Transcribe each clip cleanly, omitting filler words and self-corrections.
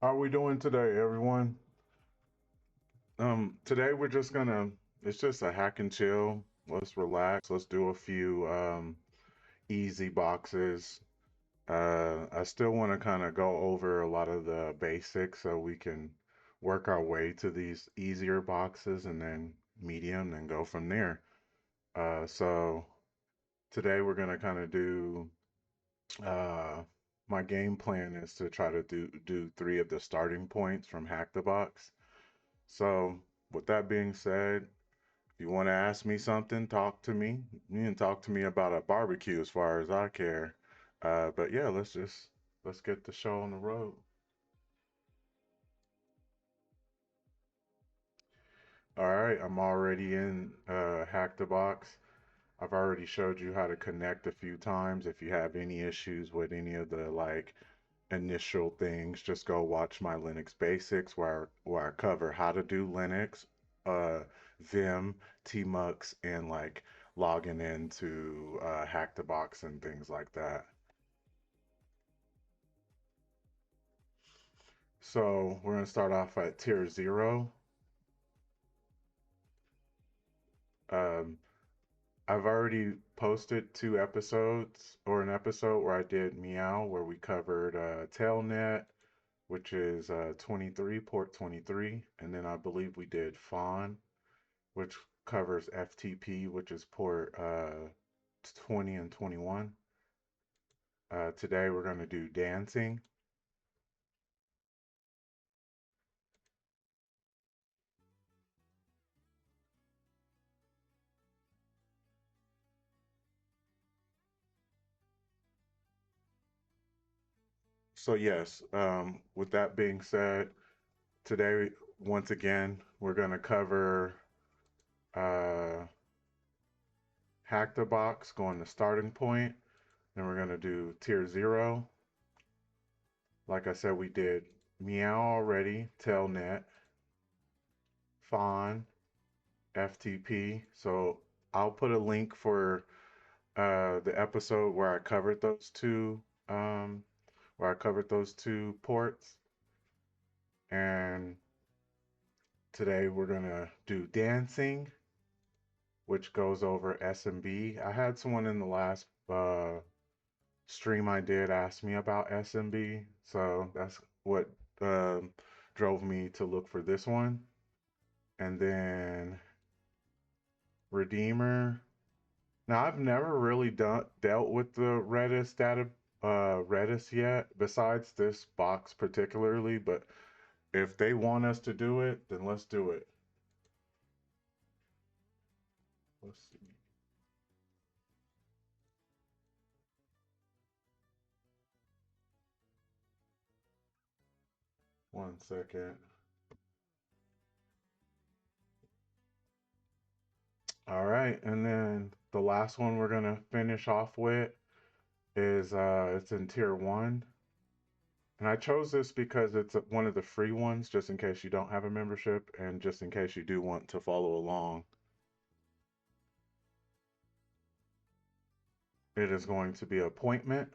How are we doing today, everyone? Today we're just gonna, it's just a hack and chill. Let's relax. Let's do a few easy boxes. I still want to kind of go over a lot of the basics so we can work our way to these easier boxes and then medium and go from there. So today we're gonna kind of do, uh, my game plan is to try to do three of the starting points from Hack the Box. So, with that being said, if you want to ask me something, talk to me. You can talk to me about a barbecue as far as I care. But yeah, let's get the show on the road. All right, I'm already in Hack the Box. I've already showed you how to connect a few times. If you have any issues with any of the like initial things, just go watch my Linux basics where I cover how to do Linux, uh, Vim, Tmux, and like logging into Hack the Box and things like that. So we're gonna start off at tier zero. Um, I've already posted two episodes or an episode where I did Meow, where we covered Telnet, which is 23, port 23, and then I believe we did Fawn, which covers FTP, which is port 20 and 21. Today we're going to do dancing. So, yes, with that being said, today, once again, we're going to cover uh, Hack the Box, going to starting point. Then we're going to do tier zero. Like I said, we did Meow already, Telnet, Fawn, FTP. So I'll put a link for the episode um, where I covered those two ports. And today we're gonna do dancing, which goes over SMB. I had someone in the last stream I did ask me about SMB, so that's what um, drove me to look for this one. And then Redeemer. Now I've never really dealt with the Redis yet, besides this box particularly, but if they want us to do it, then let's do it. Let's see. One second. All right, and then the last one we're gonna finish off with is it's in tier one. And I chose this because it's one of the free ones, just in case you don't have a membership and just in case you do want to follow along. It is going to be appointment,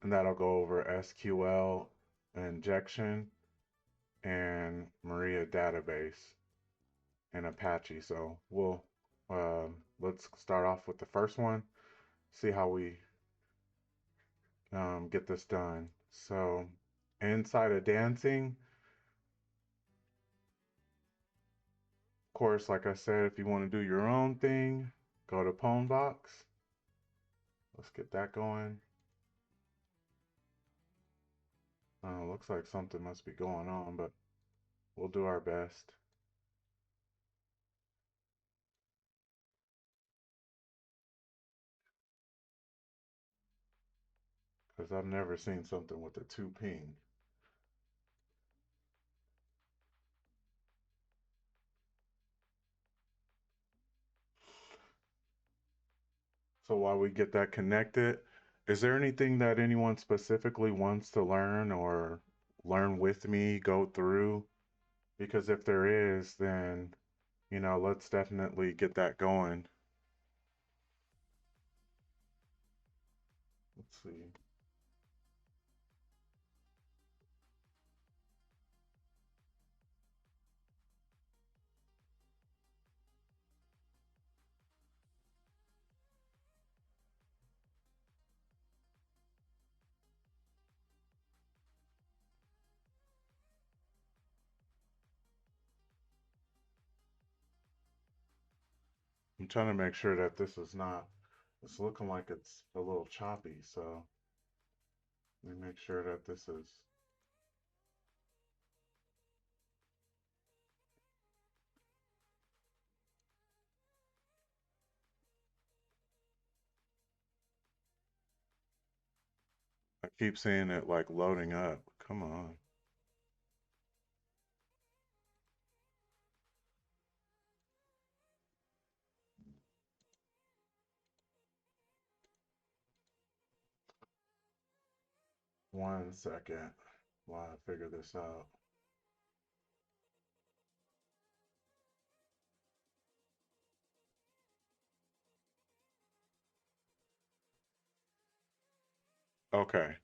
and that'll go over SQL injection and Maria database and Apache. So let's start off with the first one, see how we get this done. So inside of dancing, of course, like I said, if you want to do your own thing, go to Pwnbox. Let's get that going. Looks like something must be going on, but we'll do our best because I've never seen something with a two ping. So while we get that connected, is there anything that anyone specifically wants to learn or learn with me, go through? Because if there is, then, let's definitely get that going. see. I'm trying to make sure that this is not, it's looking like it's a little choppy, so let me make sure that this is, I keep seeing it like loading up. Come on. One second while I figure this out. Okay.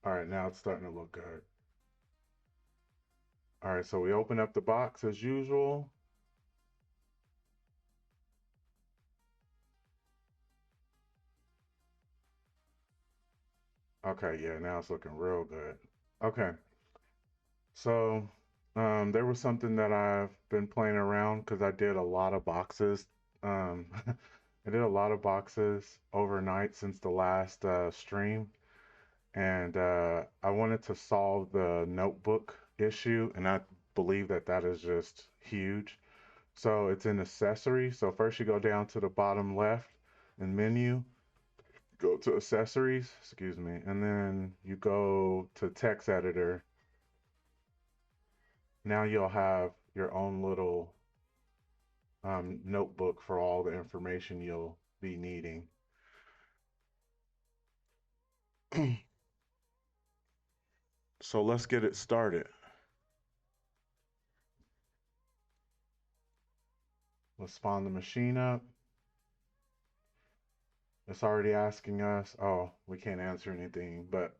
All right, now it's starting to look good. All right, so we open up the box as usual. Okay, yeah, now it's looking real good. Okay, so there was something that I've been playing around because I did a lot of boxes. I did a lot of boxes overnight since the last stream, and I wanted to solve the notebook issue, and I believe that that is just huge. So it's in accessories. So first you go down to the bottom left and menu, go to accessories, excuse me, and then you go to text editor. Now you'll have your own little notebook for all the information you'll be needing. So let's get it started. Let's spawn the machine up. It's already asking us. Oh, we can't answer anything, but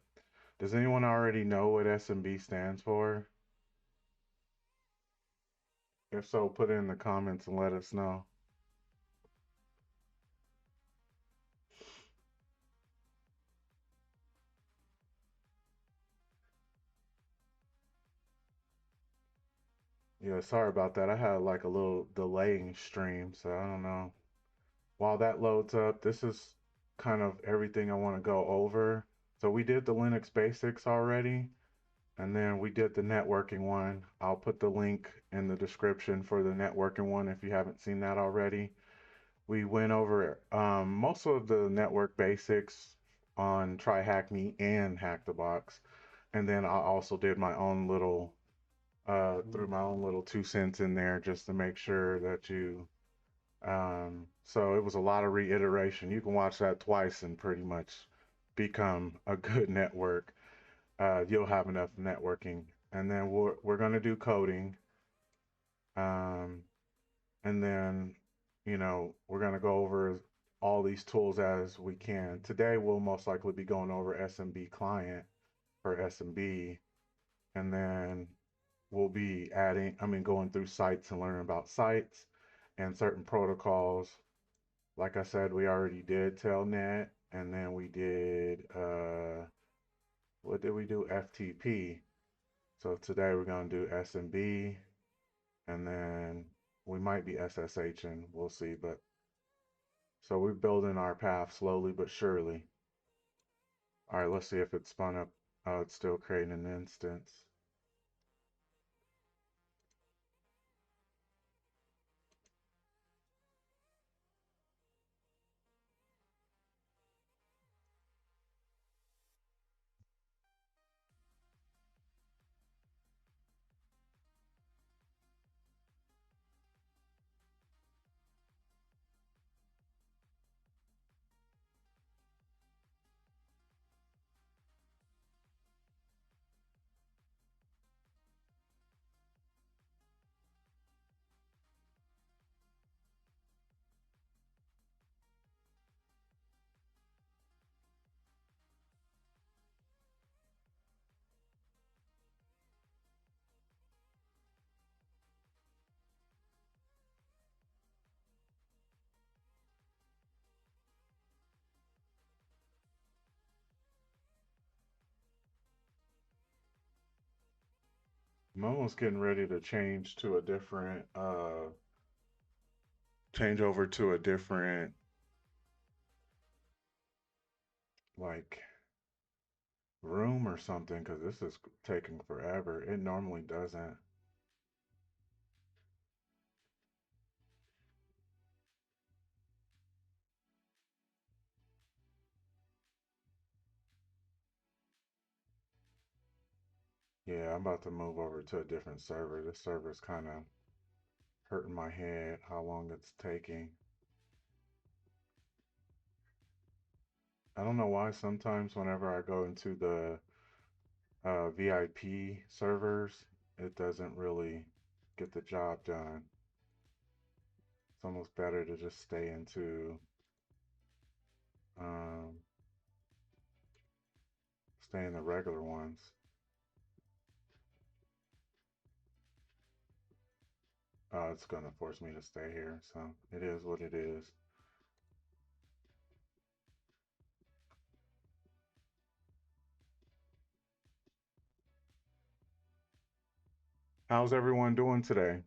does anyone already know what SMB stands for? If so, put it in the comments and let us know. Yeah, sorry about that. I had like a little delaying stream, so I don't know. While that loads up, this is kind of everything I want to go over. So we did the Linux basics already, and then we did the networking one. I'll put the link in the description for the networking one if you haven't seen that already. We went over most of the network basics on Try Hack Me and Hack the Box. And then I also did my own little, threw my own little 2 cents in there just to make sure that you, so it was a lot of reiteration. You can watch that twice and pretty much become a good network. You'll have enough networking. And then we're going to do coding. Um, and then, we're going to go over all these tools as we can. Today, we'll most likely be going over SMB client for SMB, and then we'll be going through sites and learning about sites and certain protocols. Like I said, we already did Telnet, and then we did, what did we do? FTP. So today we're going to do SMB, and then we might be SSH, and we'll see. But so we're building our path slowly but surely. All right, let's see if it's spun up. Oh, it's still creating an instance. I'm almost getting ready to change over to a different, like, room or something, because this is taking forever. It normally doesn't. Yeah, I'm about to move over to a different server. This server's kind of hurting my head how long it's taking. I don't know why sometimes whenever I go into the VIP servers, it doesn't really get the job done. It's almost better to just stay um, stay in the regular ones. It's gonna force me to stay here, so it is what it is. How's everyone doing today?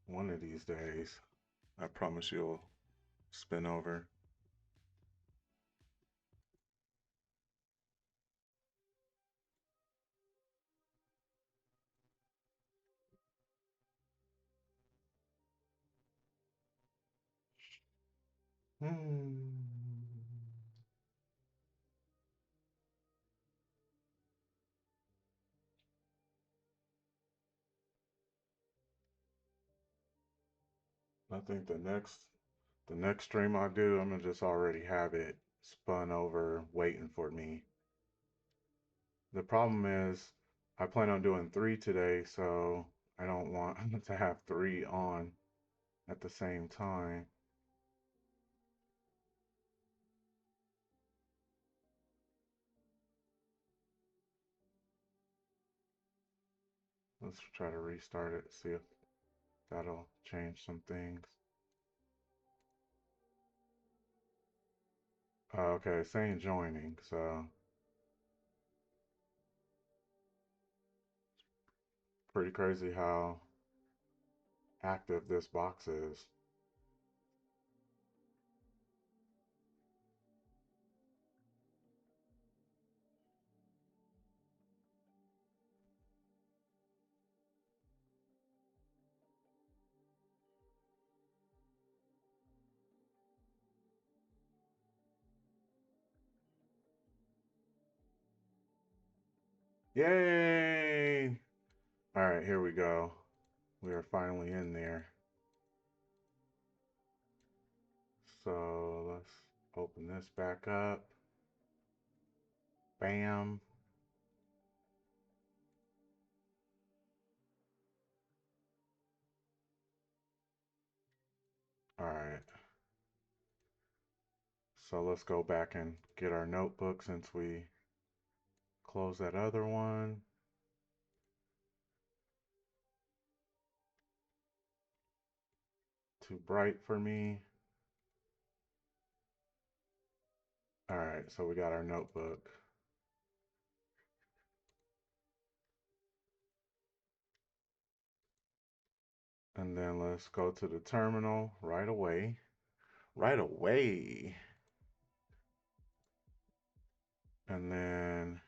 One of these days, I promise you'll spin over. Hmm. I think the next stream I do, I'm gonna just already have it spun over waiting for me. The problem is I plan on doing three today, so I don't want to have three on at the same time. Let's try to restart it, see if that'll change some things. Okay, it's saying joining, so pretty crazy how active this box is. Yay! All right, here we go. We are finally in there. So let's open this back up. Bam. All right. So let's go back and get our notebook since we closed that other one. Too bright for me. All right, so we got our notebook. And then let's go to the terminal right away. Right away. And then,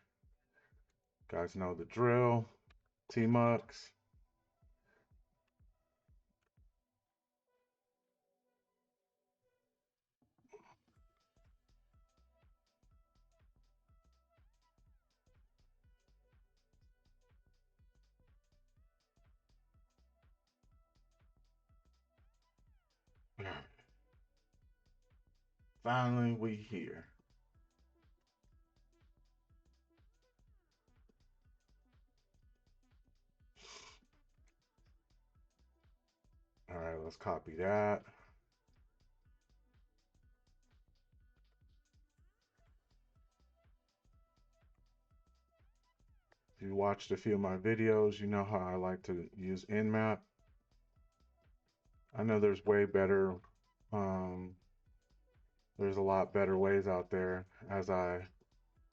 guys know the drill. T-Mux. Finally, we here. All right, let's copy that. If you watched a few of my videos, you know how I like to use Nmap. I know um, there's a lot better ways out there as I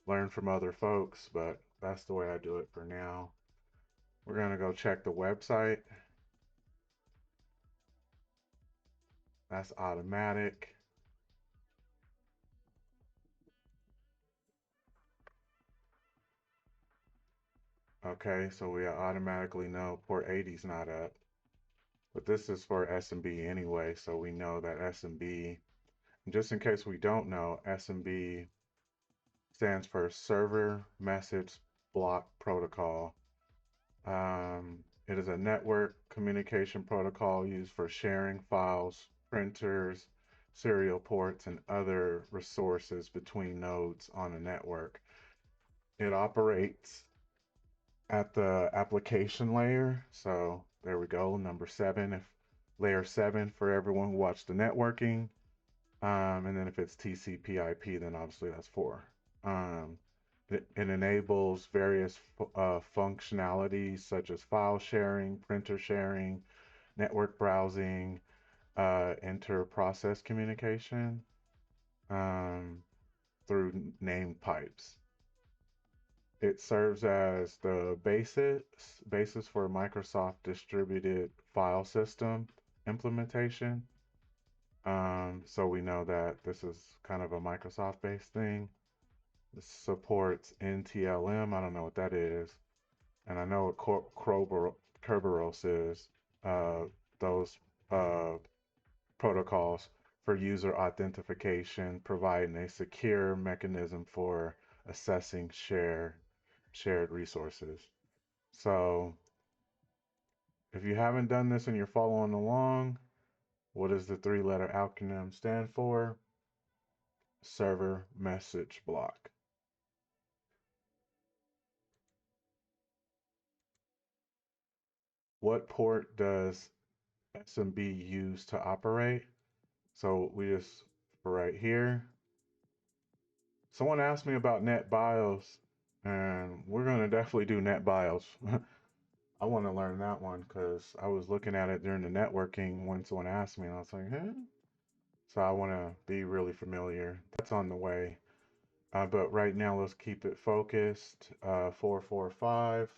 learn from other folks, but that's the way I do it for now. We're gonna go check the website. That's automatic. Okay, so we automatically know port 80 is not up. But this is for SMB anyway, so we know that SMB, just in case we don't know, SMB stands for Server Message Block Protocol. It is a network communication protocol used for sharing files, printers, serial ports, and other resources between nodes on a network. It operates at the application layer. So there we go, number 7. If layer 7 for everyone who watched the networking. And then if it's TCP/IP, then obviously that's 4. Um, it enables various functionalities such as file sharing, printer sharing, network browsing, inter-process communication um, through named pipes. It serves as the basis for Microsoft Distributed File System implementation. So we know that this is kind of a Microsoft-based thing. This supports NTLM. I don't know what that is, and I know what Kerberos is. Uh, those uh, protocols for user authentication, providing a secure mechanism for assessing shared resources. So if you haven't done this and you're following along, what does the 3-letter acronym stand for? Server message block. What port does SMB use to operate? So we just, right here. Someone asked me about NetBIOS, and we're going to definitely do NetBIOS. I want to learn that one because I was looking at it during the networking when someone asked me, and I was like, huh? So I want to be really familiar. That's on the way. But right now, let's keep it focused. 445.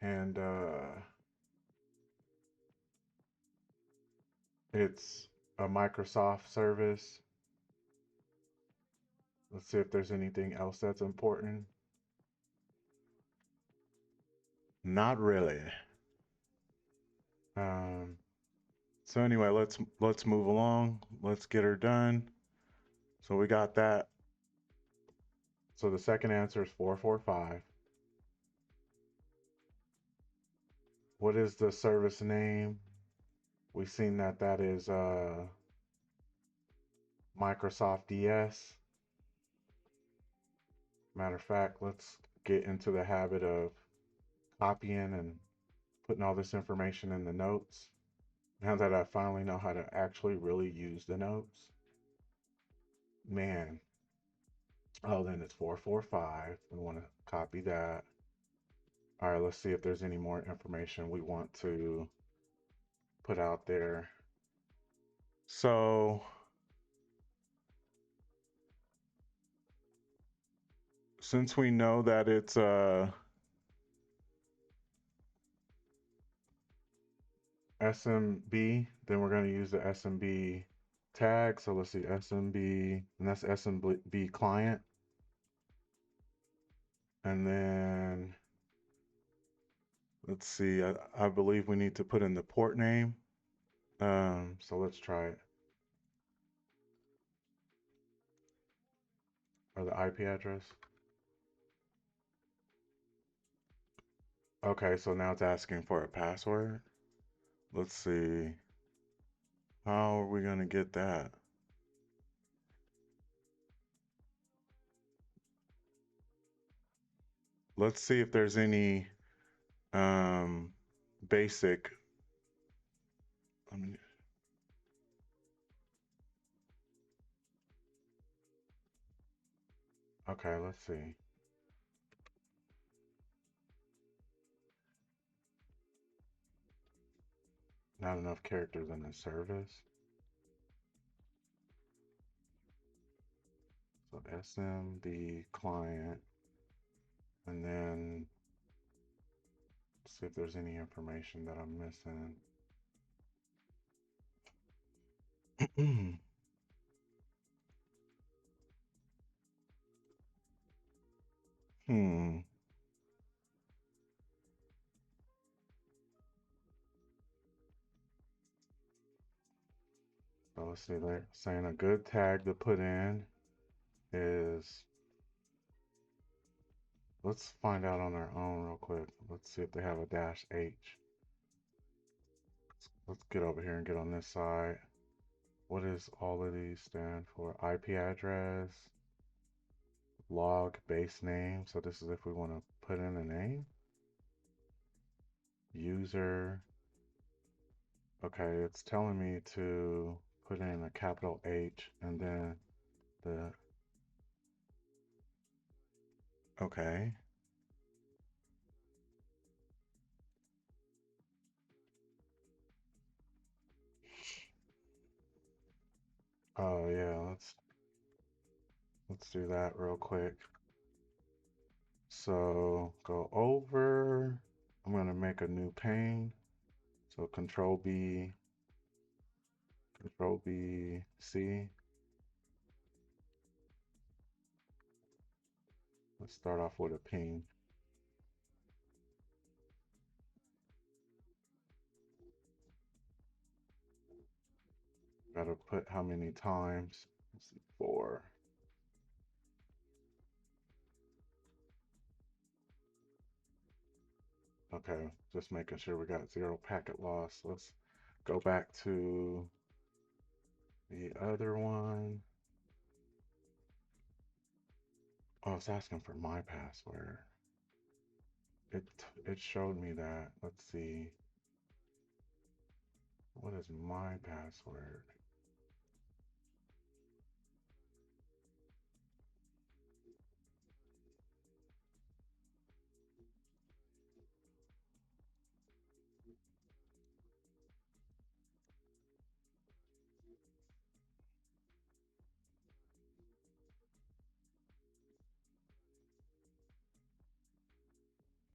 And it's a Microsoft service. Let's see if there's anything else that's important. Not really. Um, so anyway, let's move along. Let's get her done. So we got that. So the second answer is 445. What is the service name? We've seen that that is Microsoft DS. Matter of fact, let's get into the habit of copying and putting all this information in the notes. Now that I finally know how to actually really use the notes. Man. Oh, then it's 445. We want to copy that. All right, let's see if there's any more information we want to put out there. So since we know that it's SMB, then we're going to use the SMB tag. So let's see, SMB, and that's SMB client. And then let's see, I believe we need to put in the port name. So let's try it. Or the IP address. Okay, so now it's asking for a password. Let's see. How are we going to get that? Let's see if there's any um, basic. I mean, okay, let's see. Not enough characters in the service. So SMB client, and then see if there's any information that I'm missing. Hmm. So let's see, they're saying a good tag to put in is, let's find out on our own real quick. Let's see if they have a -H. Let's get over here and get on this side. What does all of these stand for? IP address, log, base name. So this is if we want to put in a name. User. Okay, it's telling me to put in a capital H and then the, okay. Oh yeah, let's do that real quick. So go over, I'm gonna make a new pane. So Control B, C. Let's start off with a ping. Gotta put how many times? Let's see, 4. Okay, just making sure we got 0 packet loss. Let's go back to the other one. Oh, it's asking for my password. It showed me that. Let's see. What is my password?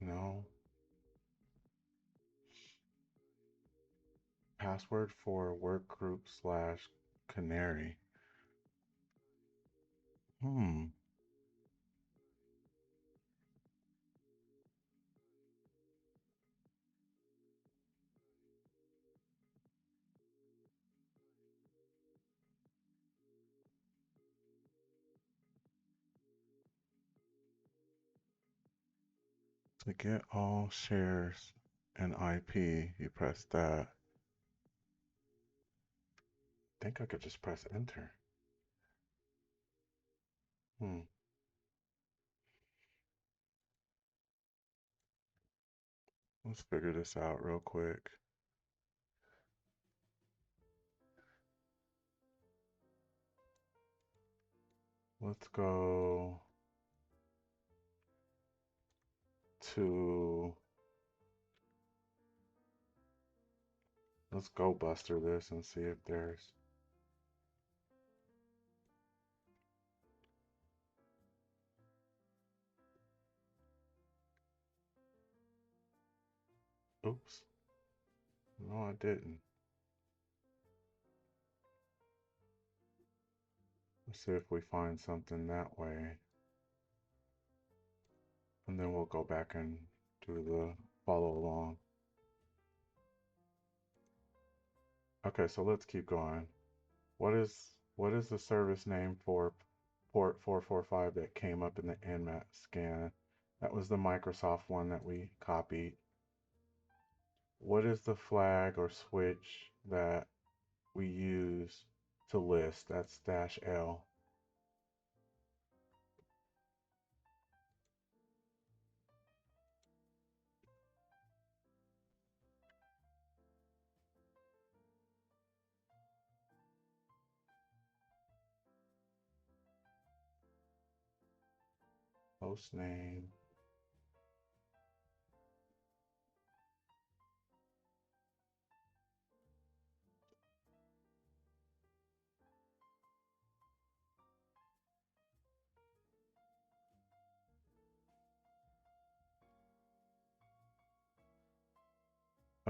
No. Password for workgroup/canary. Hmm. To get all shares and IP, you press that. I think I could just press enter. Hmm. Let's figure this out real quick. Let's go to, let's go buster this and see if there's, oops. No, I didn't. Let's see if we find something that way. And then we'll go back and do the follow along. Okay, so let's keep going. What is the service name for port 445 that came up in the Nmat scan? That was the Microsoft one that we copied. What is the flag or switch that we use to list? That's -L. Host name.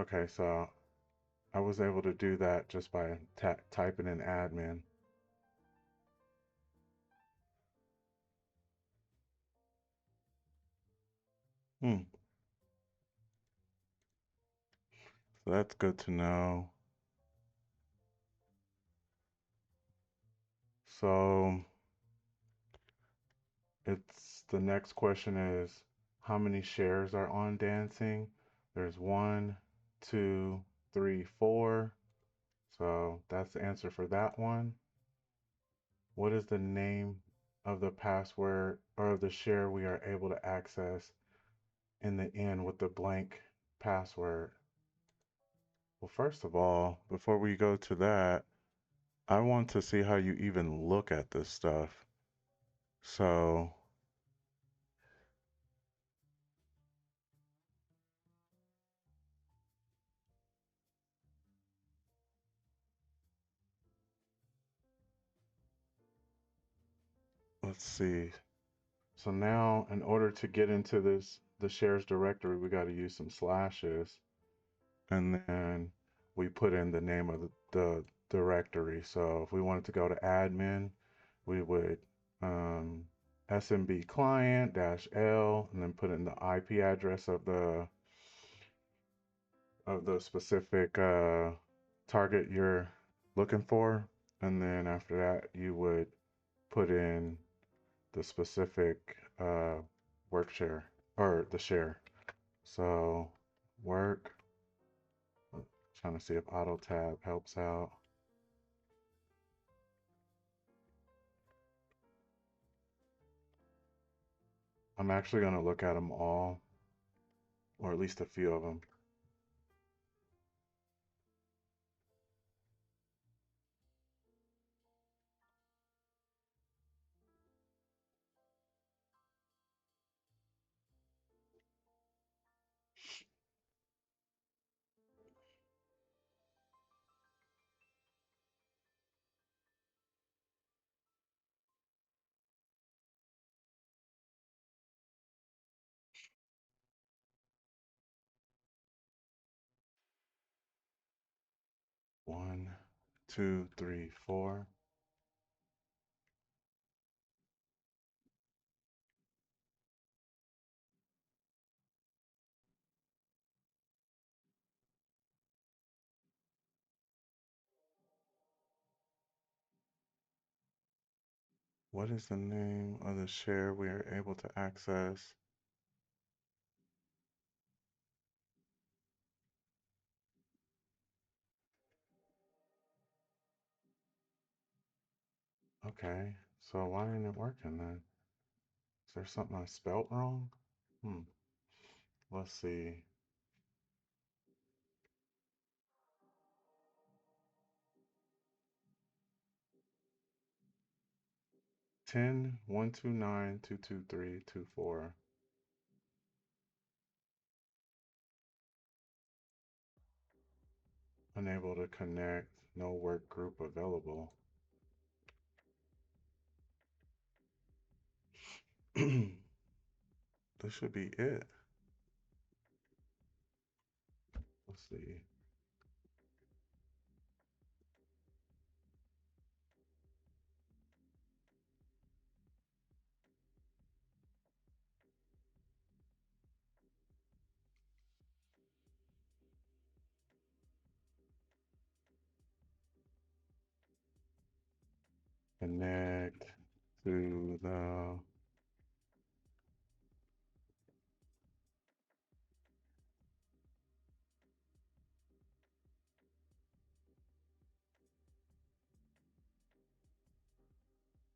Okay, so I was able to do that just by typing in admin. Hmm. So that's good to know. So it's the next question is how many shares are on dancing? There's one, two, three, four. So that's the answer for that one. What is the name of the password or of the share we are able to access in the end with the blank password? Well, first of all, before we go to that, I want to see how you even look at this stuff. So let's see. So now, in order to get into the shares directory, we got to use some slashes, and then we put in the name of the directory. So if we wanted to go to admin, we would um, SMB client dash L, and then put in the IP address of the specific target you're looking for, and then after that, you would put in the specific work share or the share. So work, trying to see if auto tab helps out. I'm actually going to look at them all, or at least a few of them. One, two, three, four. What is the name of the share we are able to access? Okay, so why ain't it working then? Is there something I spelt wrong? Hmm, let's see. 10 129 223 24. Unable to connect. No work group available. This should be it. Let's see. Connect to the.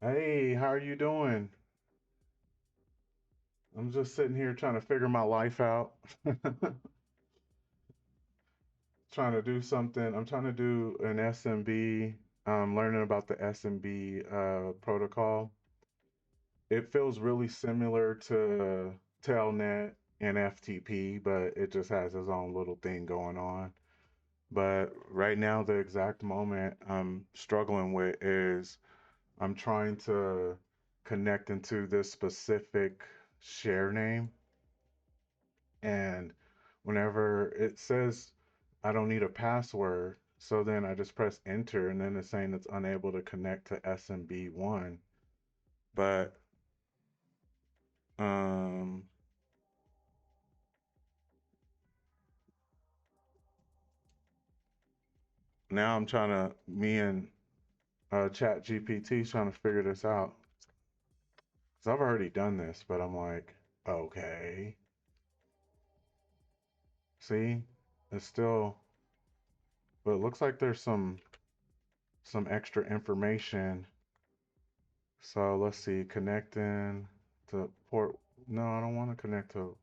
Hey, how are you doing? I'm just sitting here trying to figure my life out. Trying to do something. I'm trying to do an SMB. Learning about the SMB protocol. It feels really similar to Telnet and FTP, but it just has its own little thing going on. But right now, the exact moment I'm struggling with is I'm trying to connect into this specific share name. And whenever it says I don't need a password. So then I just press enter and then it's saying it's unable to connect to SMB1. But um now I'm trying to me and Chat GPT trying to figure this out. Cause I've already done this, but I'm like, okay. See? It's still but it looks like there's some extra information. So let's see, connecting to port. No, I don't want to connect to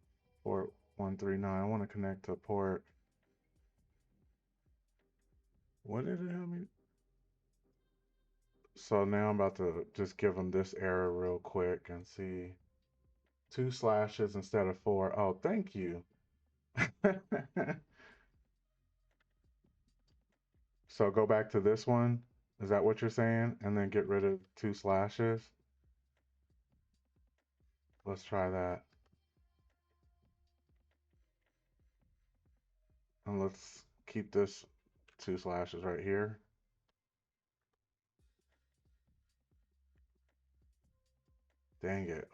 port 139. I want to connect to port. What did it have me? So now I'm about to just give them this error real quick and see. Two slashes instead of four. Oh, thank you. So go back to this one. Is that what you're saying? And then get rid of two slashes. Let's try that. And let's keep this two slashes right here. Dang it.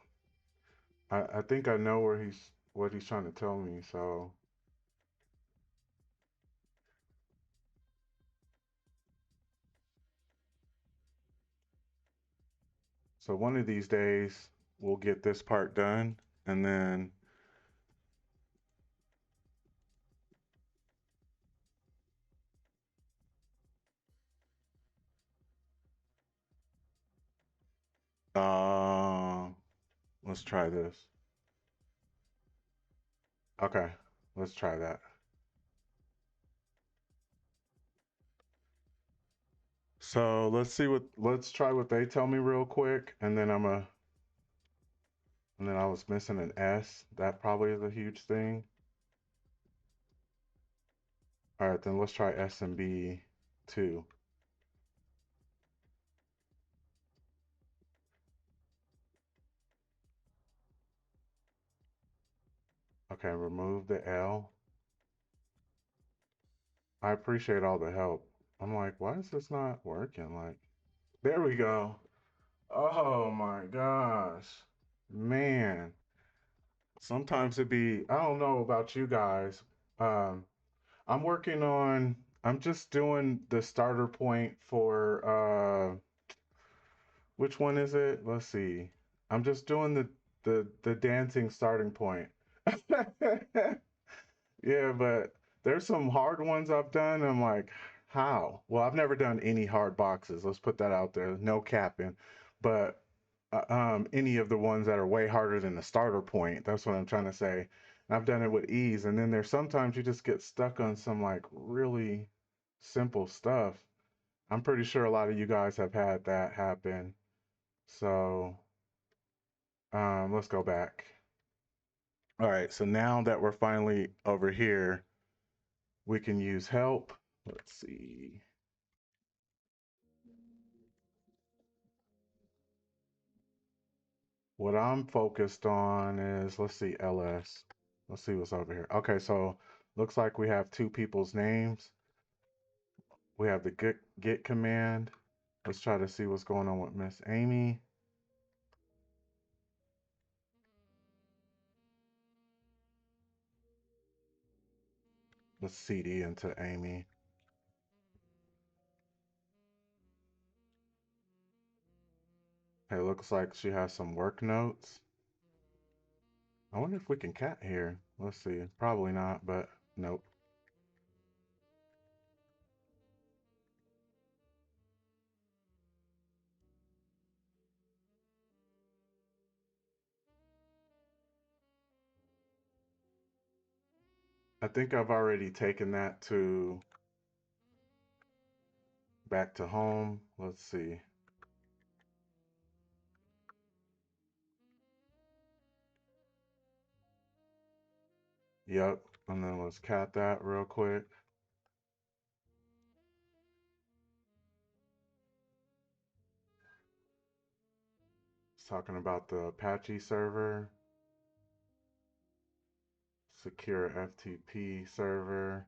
I think I know where he's what he's trying to tell me. So one of these days we'll get this part done and then uh let's try this. Okay, let's try that. So let's try what they tell me real quick and then and then I was missing an S. That probably is a huge thing. All right, then let's try SMB 2. Okay, remove the L. I appreciate all the help. I'm like, why is this not working? Like, there we go. Oh my gosh. Man, sometimes it be, I don't know about you guys. Um, I'm working on, I'm just doing the starter point for, which one is it? Let's see. I'm just doing the dancing starting point. Yeah, but there's some hard ones I've done. I'm like, how? Well, I've never done any hard boxes. Let's put that out there. No capping. But any of the ones that are way harder than the starter point. That's what I'm trying to say. And I've done it with ease. And then there's sometimes you just get stuck on some like really simple stuff. I'm pretty sure a lot of you guys have had that happen. So let's go back. All right. So now that we're finally over here, we can use help. Let's see. What I'm focused on is, let's see, LS. Let's see what's over here. Okay, so looks like we have two people's names. We have the get command. Let's try to see what's going on with Miss Amy. Let's CD into Amy. Hey, looks like she has some work notes. I wonder if we can cat here. Let's see. Probably not, but nope. I think I've already taken that to back to home. Let's see. Yep. And then let's cat that real quick. It's talking about the Apache server, secure FTP server.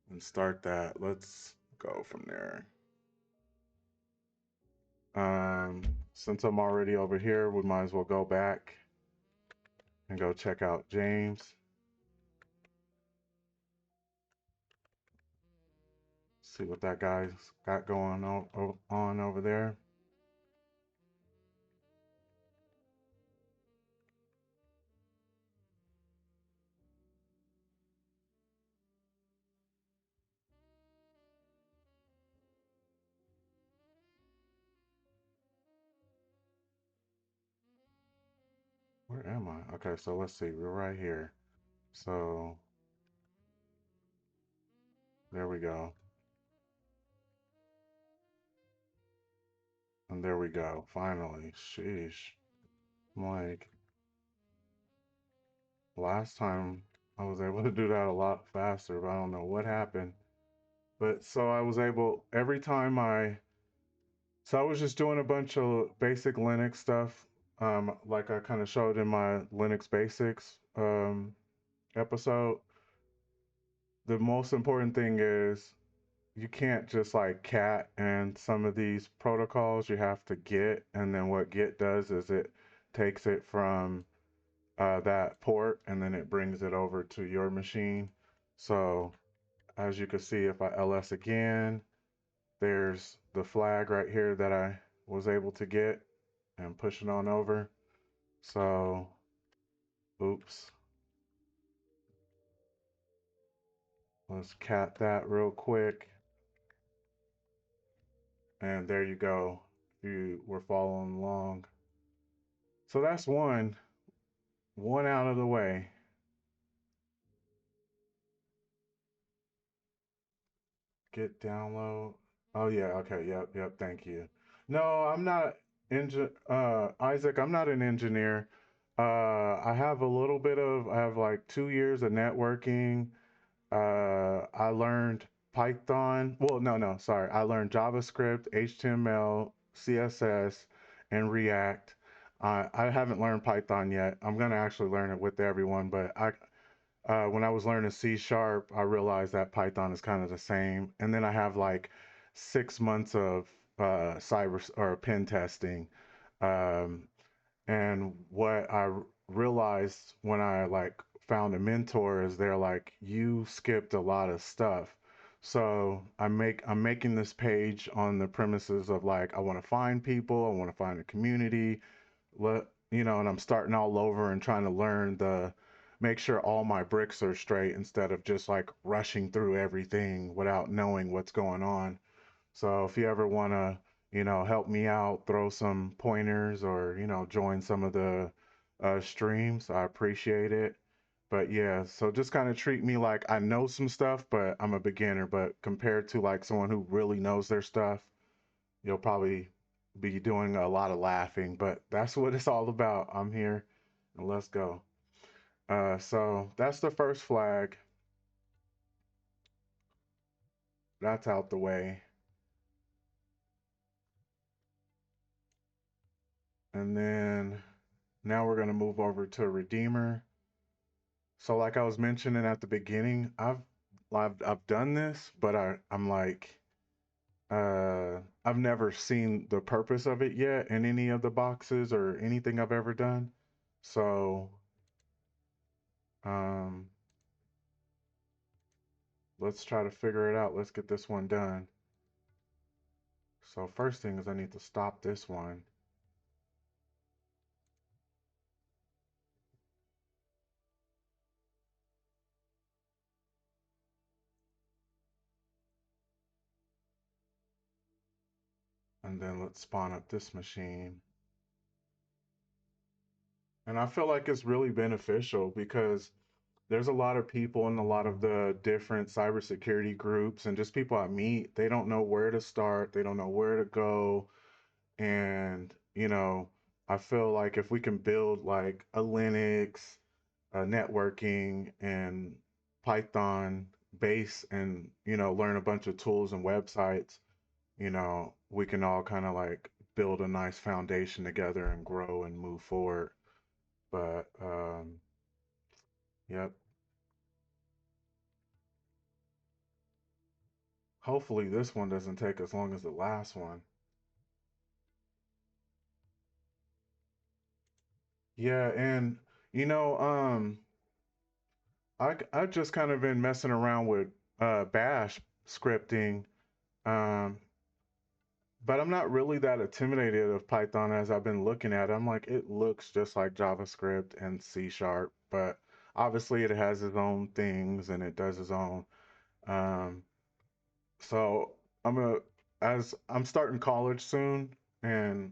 and start that. Let's go from there. Since I'm already over here, we might as well go back and go check out James. See what that guy's got going on over there. Where am I? Okay, so let's see. We're right here. So there we go. And there we go. Finally. Sheesh. I'm like, last time I was able to do that a lot faster, but I don't know what happened. But so I was able, every time so I was just doing a bunch of basic Linux stuff, like I kind of showed in my Linux Basics episode. The most important thing is you can't just like cat and some of these protocols. You have to Git, and then what Git does is it takes it from that port and then it brings it over to your machine. So as you can see, if I ls again, there's the flag right here that I was able to get and push it on over. So, oops, let's cat that real quick. And there you go. You were following along. So that's one out of the way. Git download. Oh yeah, okay, yep, thank you. No, I'm not Isaac, I'm not an engineer. I have a little bit of I have like 2 years of networking. I learned Python. Well, no, sorry. I learned JavaScript, HTML, CSS, and React. I haven't learned Python yet. I'm gonna actually learn it with everyone, but when I was learning C sharp, I realized that Python is kind of the same. And then I have like 6 months of cyber or pen testing. Um, and what realized when I like found a mentor is they're like, you skipped a lot of stuff. So I'm making this page on the premises of like I want to find people, I want to find a community, and I'm starting all over and trying to learn make sure all my bricks are straight instead of just like rushing through everything without knowing what's going on. So if you ever want to, help me out, throw some pointers or, join some of the streams, I appreciate it. But yeah, so just kind of treat me like I know some stuff, but I'm a beginner. But compared to like someone who really knows their stuff, you'll probably be doing a lot of laughing. But that's what it's all about. I'm here and let's go. So that's the first flag. That's out the way. And then now we're going to move over to Redeemer. So like I was mentioning at the beginning, I've done this, but I'm like I've never seen the purpose of it yet in any of the boxes or anything I've ever done. So um let's try to figure it out. Let's get this one done. So first thing is I need to stop this one. And then let's spawn up this machine. And I feel like it's really beneficial because there's a lot of people in a lot of the different cybersecurity groups and just people I meet. They don't know where to start, they don't know where to go. And, I feel like if we can build like a Linux, a networking, and Python base and, learn a bunch of tools and websites, we can all kind of like build a nice foundation together and grow and move forward. But, yep. Hopefully this one doesn't take as long as the last one. Yeah, and you know, I just kind of been messing around with Bash scripting, um, but I'm not really that intimidated of Python as I've been looking at it. I'm like, it looks just like JavaScript and C sharp, but obviously it has its own things and it does its own. Um, so I'm gonna, as I'm starting college soon, and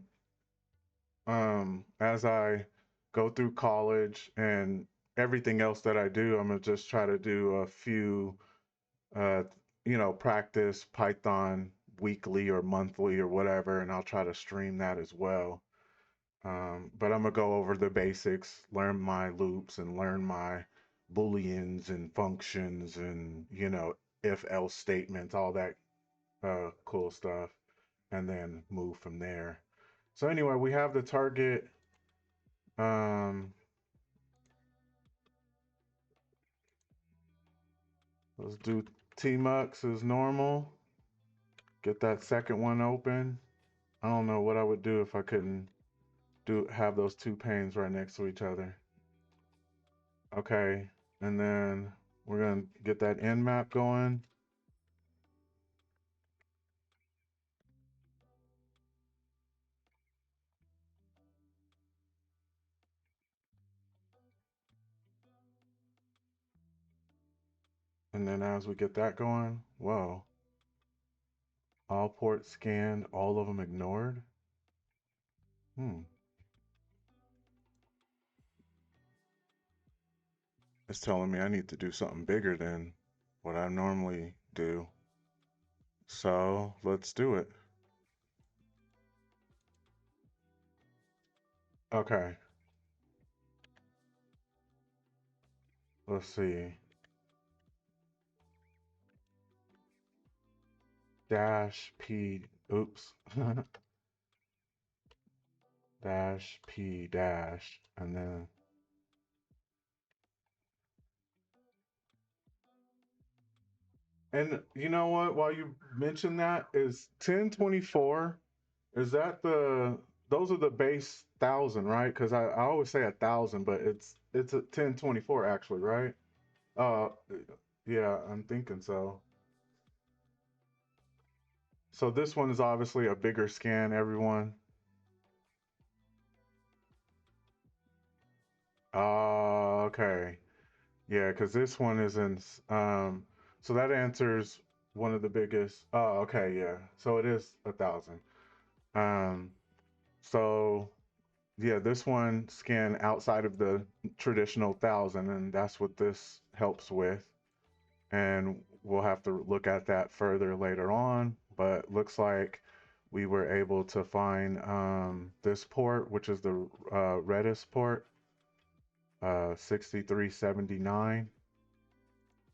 as I go through college and everything else that I do, I'm gonna just try to do a few, uh, practice Python weekly or monthly or whatever, and I'll try to stream that as well. But I'm gonna go over the basics, learn my loops, and learn my booleans and functions, and if else statements, all that cool stuff, and then move from there. So anyway, we have the target. Um, let's do Tmux as normal. Get that second one open. I don't know what I would do if I couldn't do have those two panes right next to each other. Okay, and then we're gonna get that end map going. And then as we get that going, whoa, all ports scanned, all of them ignored. Hmm, it's telling me I need to do something bigger than what I normally do. So let's do it. Okay, let's see. Dash P, oops, dash P dash, and then, and you know what? While you mentioned that, is 1024, is that those are the base 1,000, right? Because I always say 1,000, but it's a 1024 actually, right? Uh, yeah, I'm thinking so. So this one is obviously a bigger scan, everyone. Okay. Yeah, because this one isn't. So that answers one of the biggest. Oh, okay, yeah. So it is 1,000. Um, so yeah, this one scan outside of the traditional 1,000, and that's what this helps with. And we'll have to look at that further later on. But looks like we were able to find this port, which is the Redis port, 6379.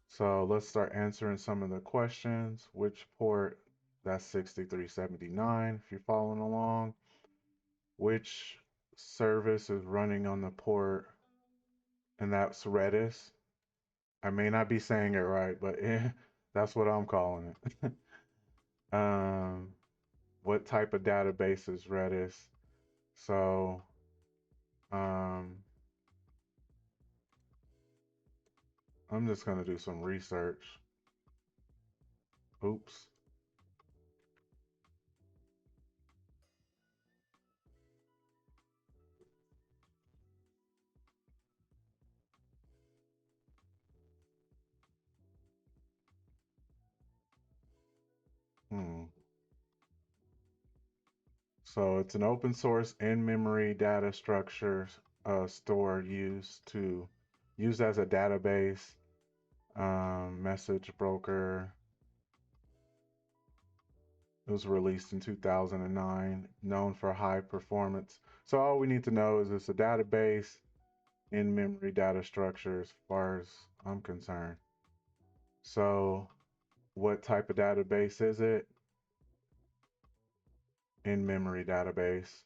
So let's start answering some of the questions. Which port? That's 6379 if you're following along. Which service is running on the port? And that's Redis. I may not be saying it right, but that's what I'm calling it. um, what type of database is Redis? So, um, I'm just going to do some research. Oops. Hmm. So it's an open source in-memory data structure store used as a database, message broker. It was released in 2009, known for high performance. So all we need to know is it's a database in-memory data structure as far as I'm concerned. So what type of database is it? In-memory database.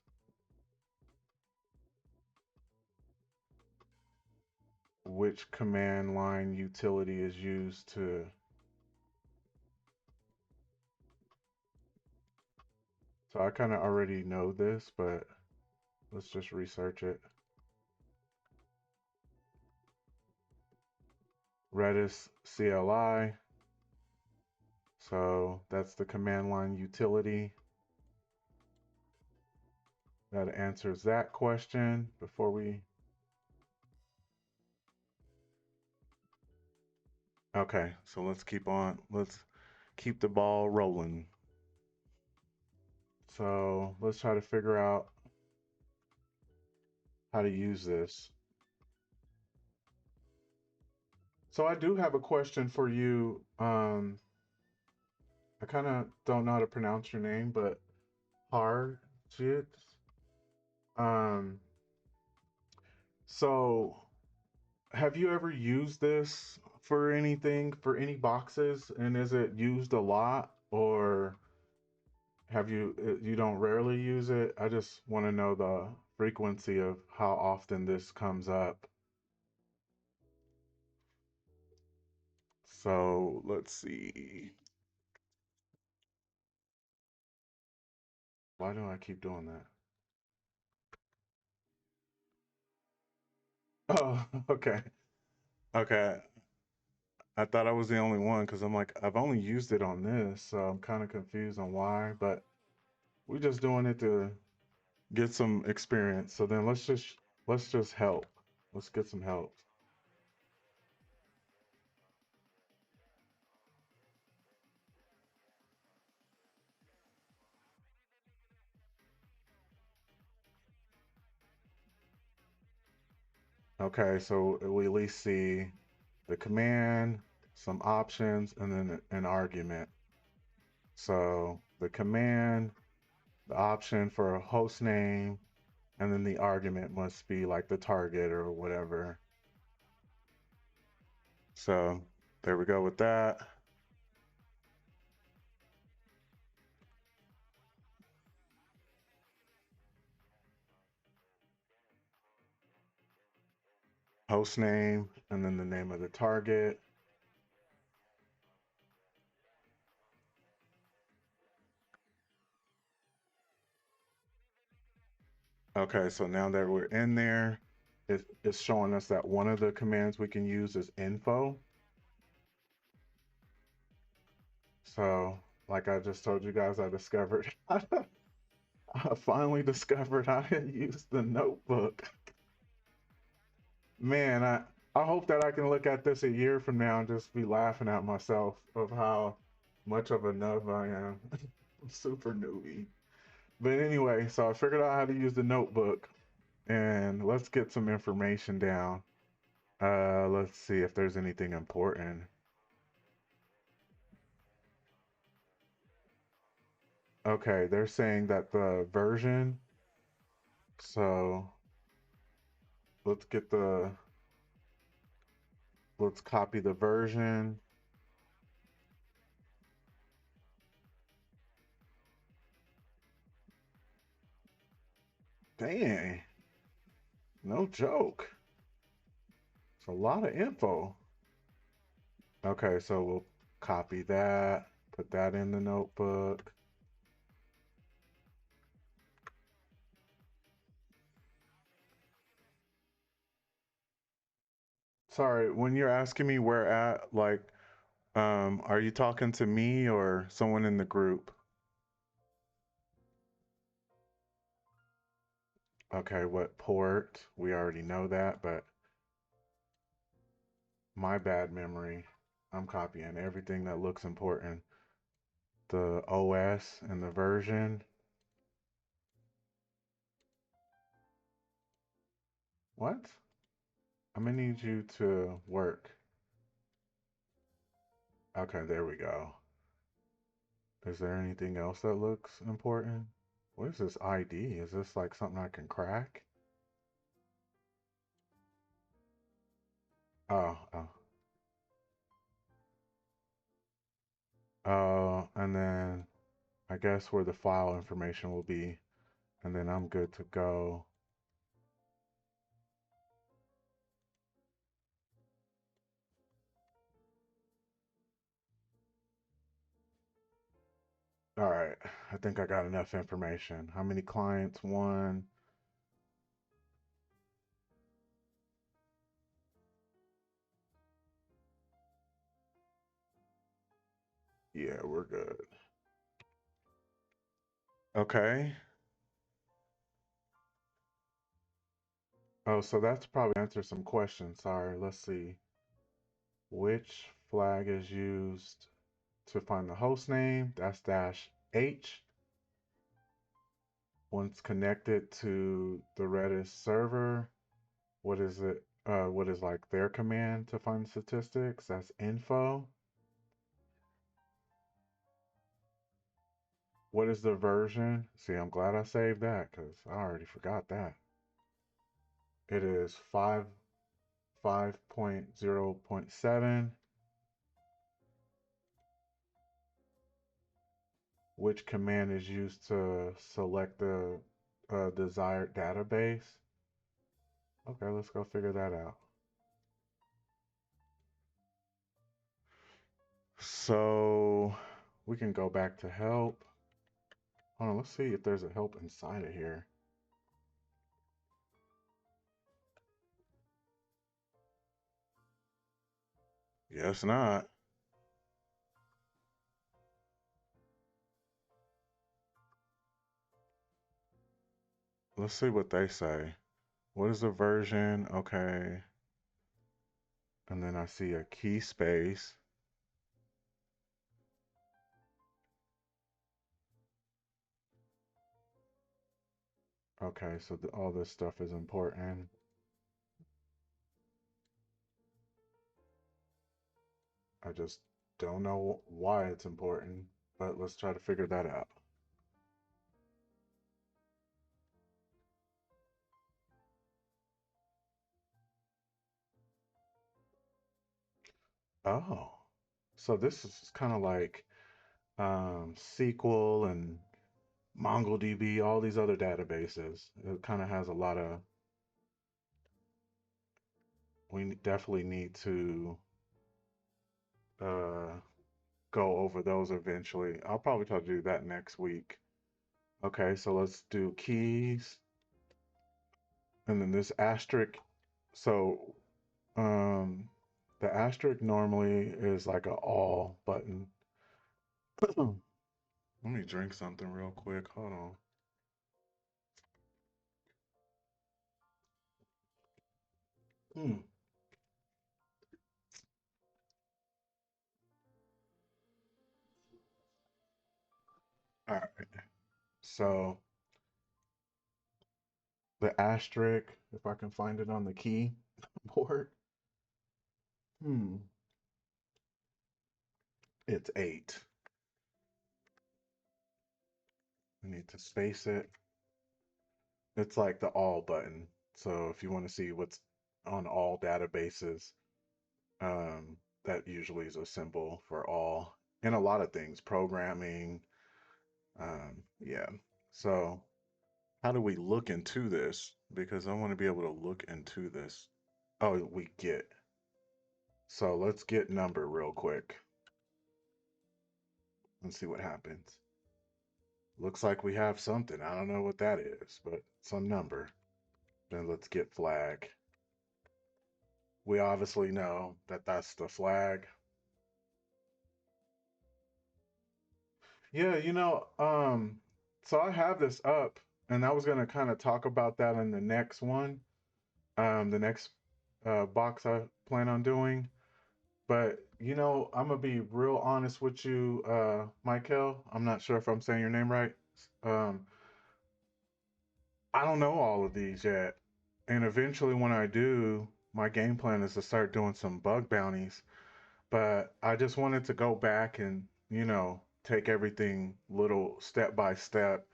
Which command line utility is used to So I kind of already know this, but let's just research it. Redis CLI. So that's the command line utility that answers that question before we. Okay, so let's keep on. Let's keep the ball rolling. So let's try to figure out how to use this. So I do have a question for you. I kind of don't know how to pronounce your name, but Harjit. Um, so have you ever used this for anything, for any boxes, and is it used a lot, or have you don't rarely use it? I just want to know the frequency of how often this comes up. So let's see. Why do I keep doing that? Oh, okay. Okay. I thought I was the only one because I'm like, I've only used it on this, so I'm kind of confused on why, but we're just doing it to get some experience. So then let's just help. Let's get some help. Okay, so we at least see the command, some options, and then an argument. So the command, the option for a host name, and then the argument must be like the target or whatever. So there we go with that. Host name, and then the name of the target. Okay, so now that we're in there, it's showing us that one of the commands we can use is info. So, like I just told you guys, I discovered, I finally discovered how to use the notebook. Man, I hope that I can look at this a year from now and just be laughing at myself of how much of a nub I am. Super newbie. But anyway, so I figured out how to use the notebook and let's get some information down. Let's see if there's anything important. Okay, they're saying that the version, so let's get the, let's copy the version. Dang, no joke. It's a lot of info. Okay, so we'll copy that, put that in the notebook. Sorry, when you're asking me where at, like, are you talking to me or someone in the group? Okay, what port? We already know that, but my bad memory. I'm copying everything that looks important. The OS and the version. What? I'm gonna need you to work. Okay, there we go. Is there anything else that looks important? What is this ID? Is this like something I can crack? Oh, oh. And then I guess where the file information will be, and then I'm good to go. All right. I think I got enough information. How many clients? One. Yeah, we're good. Okay. Oh, so that's probably answer some questions. Sorry. Let's see. Which flag is used to find the host name? That's dash H. Once connected to the Redis server, what is it? What is like their command to find statistics? That's info. What is the version? See, I'm glad I saved that because I already forgot that. It is 5.0.7. Which command is used to select the desired database? Okay, let's go figure that out. So we can go back to help. Hold on, let's see if there's a help inside of here. Yes, not. Let's see what they say. What is the version? Okay. And then I see a key space. Okay, so all this stuff is important. I just don't know why it's important, but let's try to figure that out. Oh, so this is kind of like SQL and MongoDB, all these other databases. It kind of has a lot of, we definitely need to uh, go over those eventually. I'll probably try to do that next week. Okay, so let's do keys. And then this asterisk. So um, the asterisk normally is like a all button. Let me drink something real quick. Hold on. Hmm. All right. So the asterisk, if I can find it on the keyboard, hmm, it's 8. I need to space it. It's like the all button. So if you want to see what's on all databases, that usually is a symbol for all in a lot of things, programming. Yeah. So how do we look into this? Because I want to be able to look into this. Oh, we get. So let's get number real quick and see what happens. Looks like we have something. I don't know what that is, but some number. Then let's get flag. We obviously know that that's the flag. Yeah, so I have this up, and I was gonna kind of talk about that in the next one, the next box I plan on doing. But I'm gonna be real honest with you, Michael. I'm not sure if I'm saying your name right. Um, I don't know all of these yet, and eventually, when I do, my game plan is to start doing some bug bounties. But I just wanted to go back and take everything little step by step.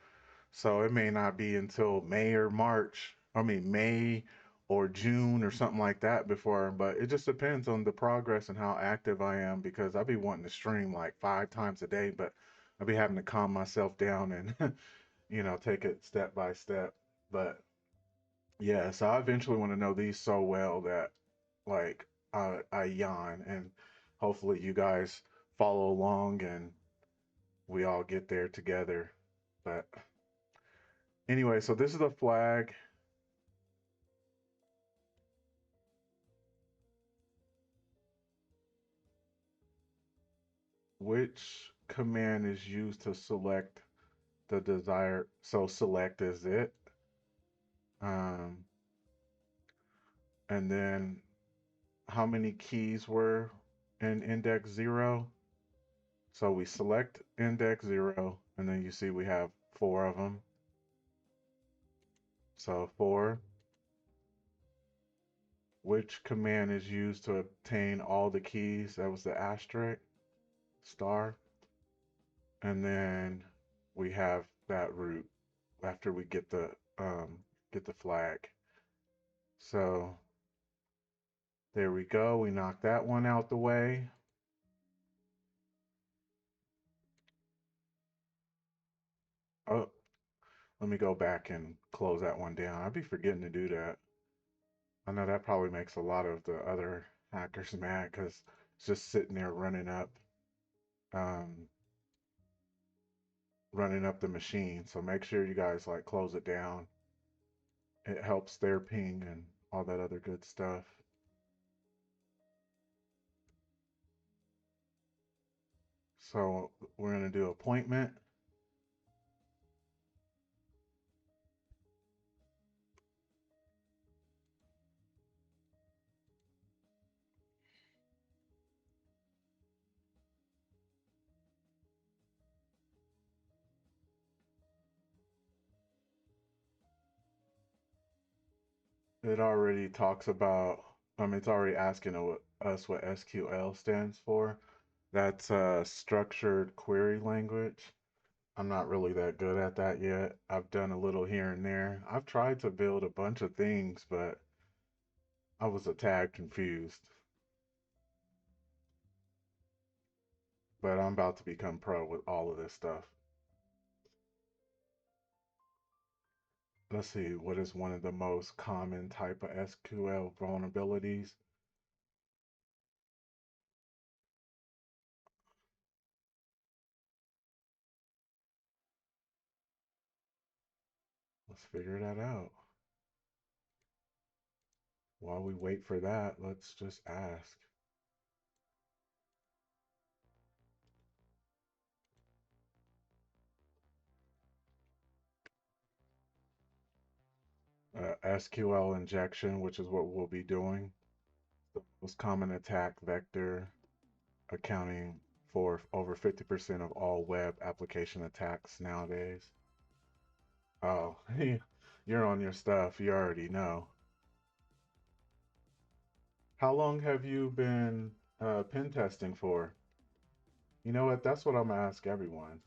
So it may not be until May or March, I mean, May or June or something like that before, but it just depends on the progress and how active I am because I'll be wanting to stream like 5 times a day, but I'll be having to calm myself down and, take it step by step. But yeah, so I eventually want to know these so well that like I yawn and hopefully you guys follow along and we all get there together. But anyway, so this is the flag. Which command is used to select the desired? So select is it. Um, and then how many keys were in index zero? So we select index zero, and then you see we have four of them. So four. Which command is used to obtain all the keys? That was the asterisk, star. And then we have that root after we get the flag. So there we go. We knocked that one out the way. Oh, let me go back and close that one down. I'd be forgetting to do that. I know that probably makes a lot of the other hackers mad because it's just sitting there um, running up the machine. So make sure you guys like close it down. It helps their ping and all that other good stuff. So we're gonna do appointment. It already talks about, it's already asking us what SQL stands for. That's a structured query language. I'm not really that good at that yet. I've done a little here and there. I've tried to build a bunch of things, but I was a tad confused. But I'm about to become pro with all of this stuff. Let's see, what is one of the most common type of SQL vulnerabilities? Let's figure that out. While we wait for that, let's just ask. SQL injection, which is what we'll be doing. The most common attack vector, accounting for over 50% of all web application attacks nowadays. Oh, you're on your stuff. You already know. How long have you been pen testing for? You know what? That's what I'm gonna ask everyone.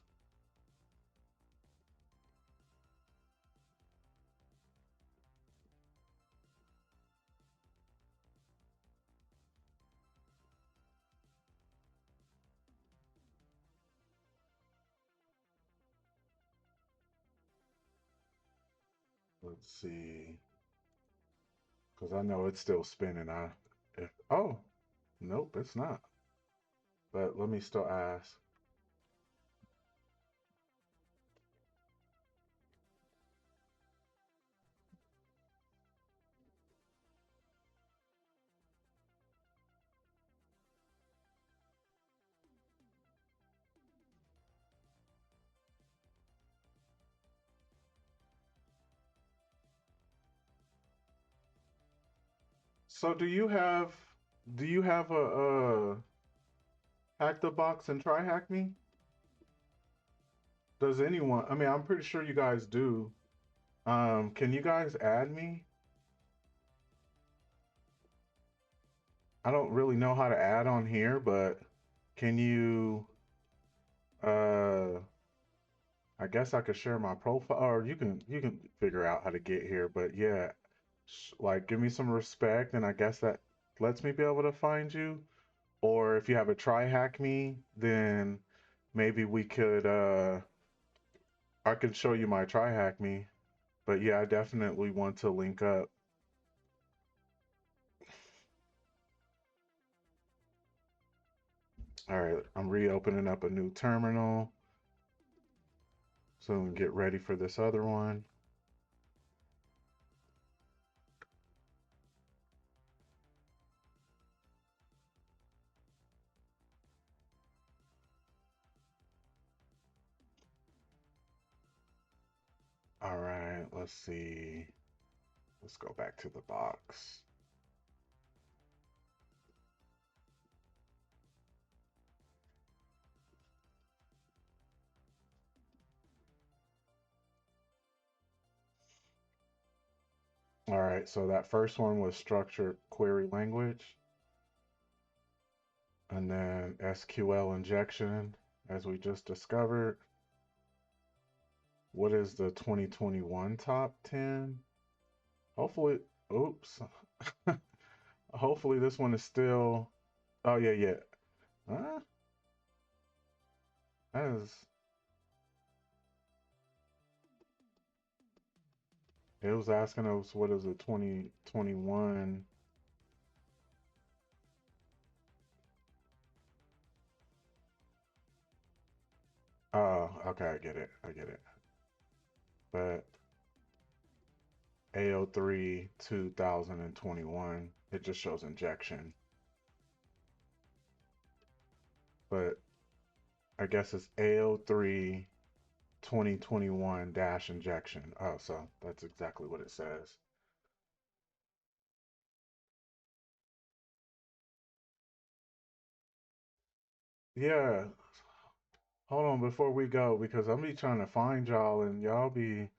Let's see, because I know it's still spinning. If oh, nope, it's not. But let me still ask. So do you have a hack the box and try hack me? Does anyone? I mean, I'm pretty sure you guys do. Can you guys add me? I don't really know how to add on here, but can you uh I guess I could share my profile or you can figure out how to get here, but yeah, like give me some respect and I guess that lets me be able to find you. Or if you have a try hack me, then maybe we could I could show you my try hack me. But yeah, I definitely want to link up. All right, I'm reopening up a new terminal. So we can get ready for this other one. All right, let's see. Let's go back to the box. All right, so that first one was structured query language, and then SQL injection, as we just discovered. What is the 2021 top 10? Hopefully, oops. Hopefully this one is still, oh yeah, yeah. Uh, that is, it was asking us what is the 2021. Oh, okay, I get it. I get it. But AO3 2021, it just shows injection. But I guess it's AO3 2021 dash injection. Oh, so that's exactly what it says. Yeah, hold on before we go because I'm be trying to find y'all and y'all be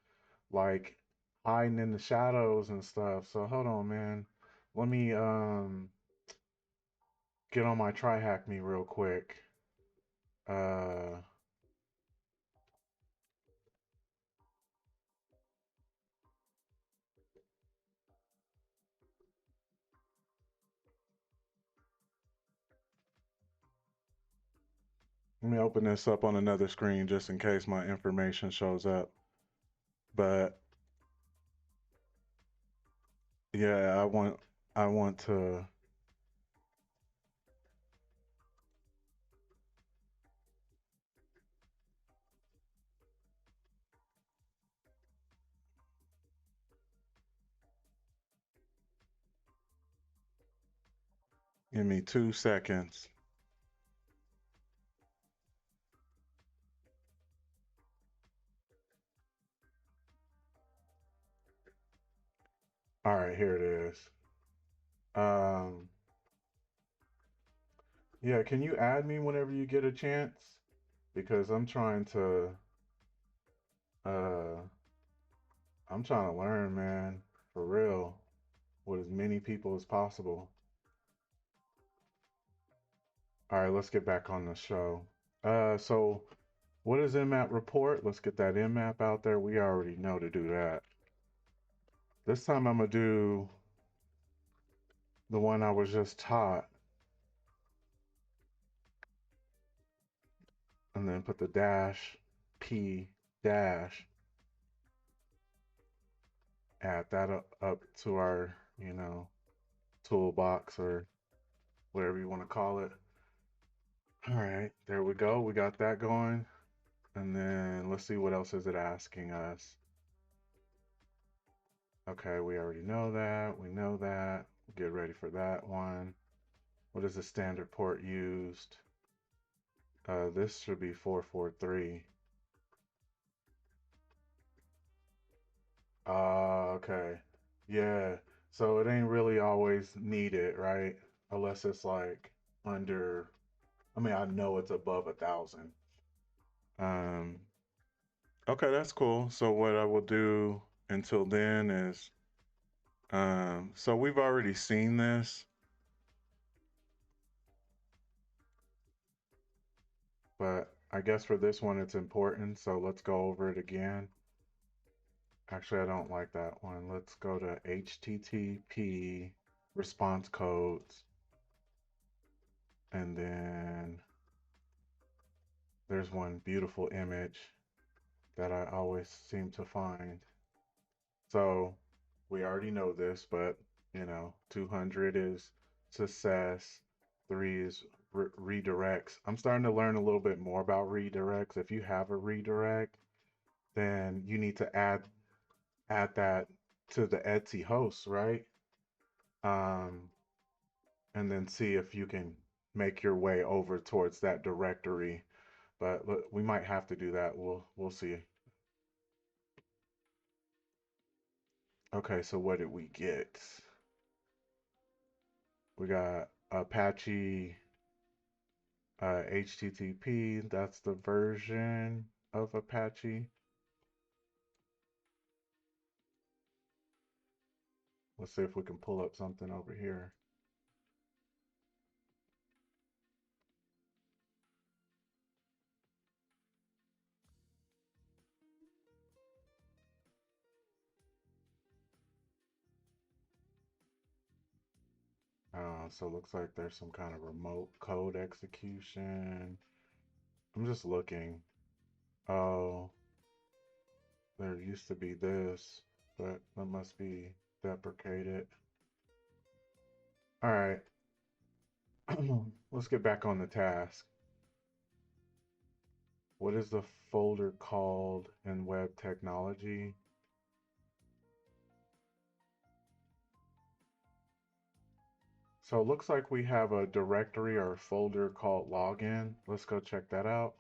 like hiding in the shadows and stuff. So hold on, man. Let me get on my try hack me real quick. Uh Let me open this up on another screen just in case my information shows up. But yeah, I want to give me 2 seconds. All right, here it is. Um yeah, can you add me whenever you get a chance? Because uh I'm trying to learn, man, for real, with as many people as possible. All right, let's get back on the show. So what is Nmap report? Let's get that Nmap out there. We already know to do that. This time I'm gonna do the one I was just taught, and then put the dash P dash, add that up to our, toolbox or whatever you want to call it. All right, there we go. We got that going. And then let's see what else is it asking us. Okay, we already know that. We know that. Get ready for that one. What is the standard port used? This should be 443. Okay. Yeah. So it ain't really always needed, right? Unless it's like under, I mean, I know it's above 1,000. Um, okay, that's cool. So what I will do until then is, so we've already seen this, but I guess for this one it's important. So let's go over it again. Actually, I don't like that one. Let's go to HTTP response codes. And then there's one beautiful image that I always seem to find. So we already know this, but 200 is success, three is redirects. I'm starting to learn a little bit more about redirects. If you have a redirect, then you need to add that to the Etsy host, right? Um, and then see if you can make your way over towards that directory. But look, we might have to do that. We'll see. Okay, so what did we get? We got Apache HTTP. That's the version of Apache. Let's see if we can pull up something over here. So it looks like there's some kind of remote code execution. I'm just looking. Oh, there used to be this, but that must be deprecated. All right, let's get back on the task. What is the folder called in web technology? So it looks like we have a directory or a folder called login. Let's go check that out.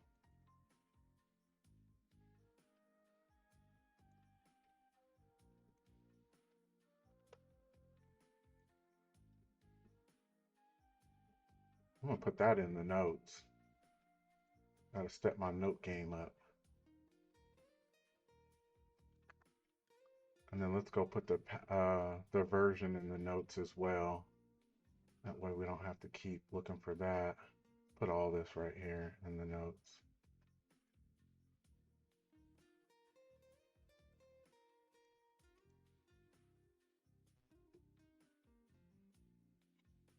I'm gonna put that in the notes. Gotta step my note game up. And then let's go put the version in the notes as well. That way we don't have to keep looking for that. Put all this right here in the notes.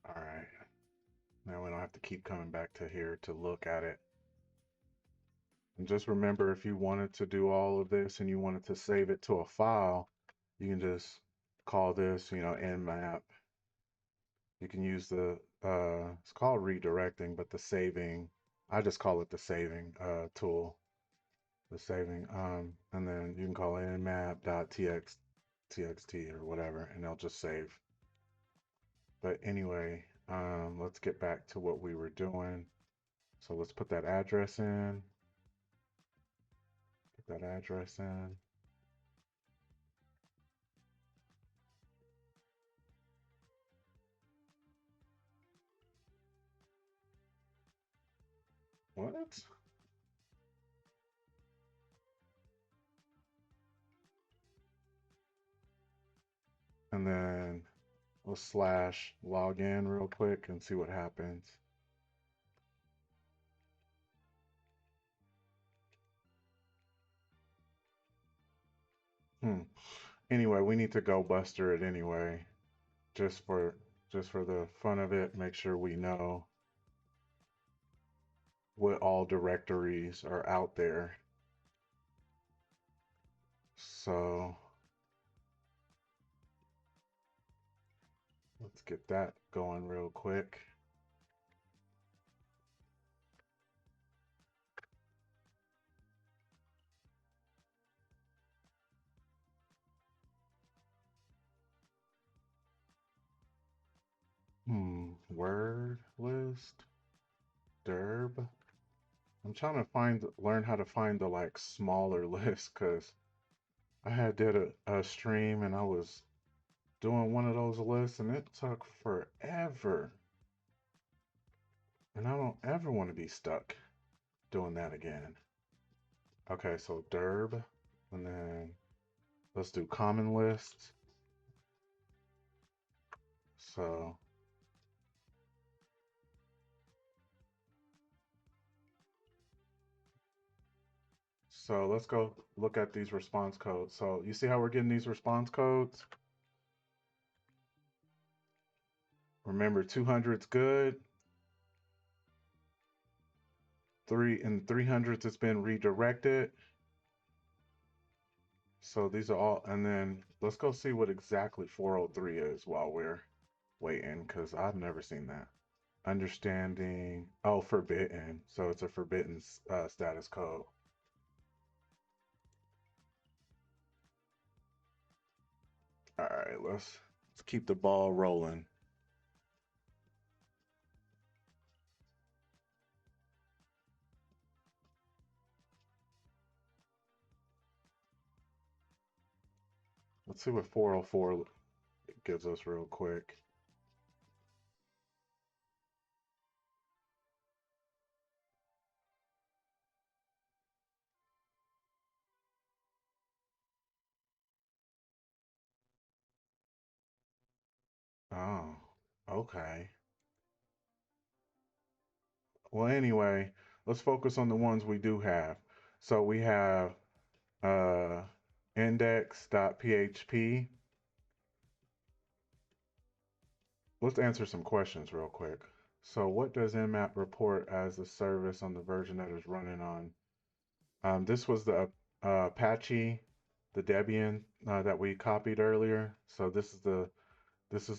All right. Now we don't have to keep coming back to here to look at it. And just remember, if you wanted to do all of this and you wanted to save it to a file, you can just call this, nmap. You can use it's called redirecting, but the saving, I just call it the saving tool, the saving, and then you can call it nmap.txt or whatever, and it'll just save. But anyway, let's get back to what we were doing. So let's put that address in. Put that address in. What? And then we'll slash log in real quick and see what happens. Anyway, we need to go buster it anyway, just for the fun of it. Make sure we know what all directories are out there. So let's get that going real quick. Word list, derb. I'm trying to learn how to find the like smaller list because I had did a stream and I was doing one of those lists and it took forever. And I don't ever want to be stuck doing that again. Okay, so derb, and then let's do common list. So let's go look at these response codes. So you see how we're getting these response codes? Remember 200's good. 300's it's been redirected. So these are all, and then let's go see what exactly 403 is while we're waiting, because I've never seen that. Understanding, oh, forbidden. So it's a forbidden status code. Okay, let's keep the ball rolling. Let's see what 404 gives us real quick. Oh, okay. Well, anyway, let's focus on the ones we do have. So we have uh, index.php. Let's answer some questions real quick. So, what does Nmap report as the service on the version that is running on? This was the Apache, the Debian that we copied earlier. So this is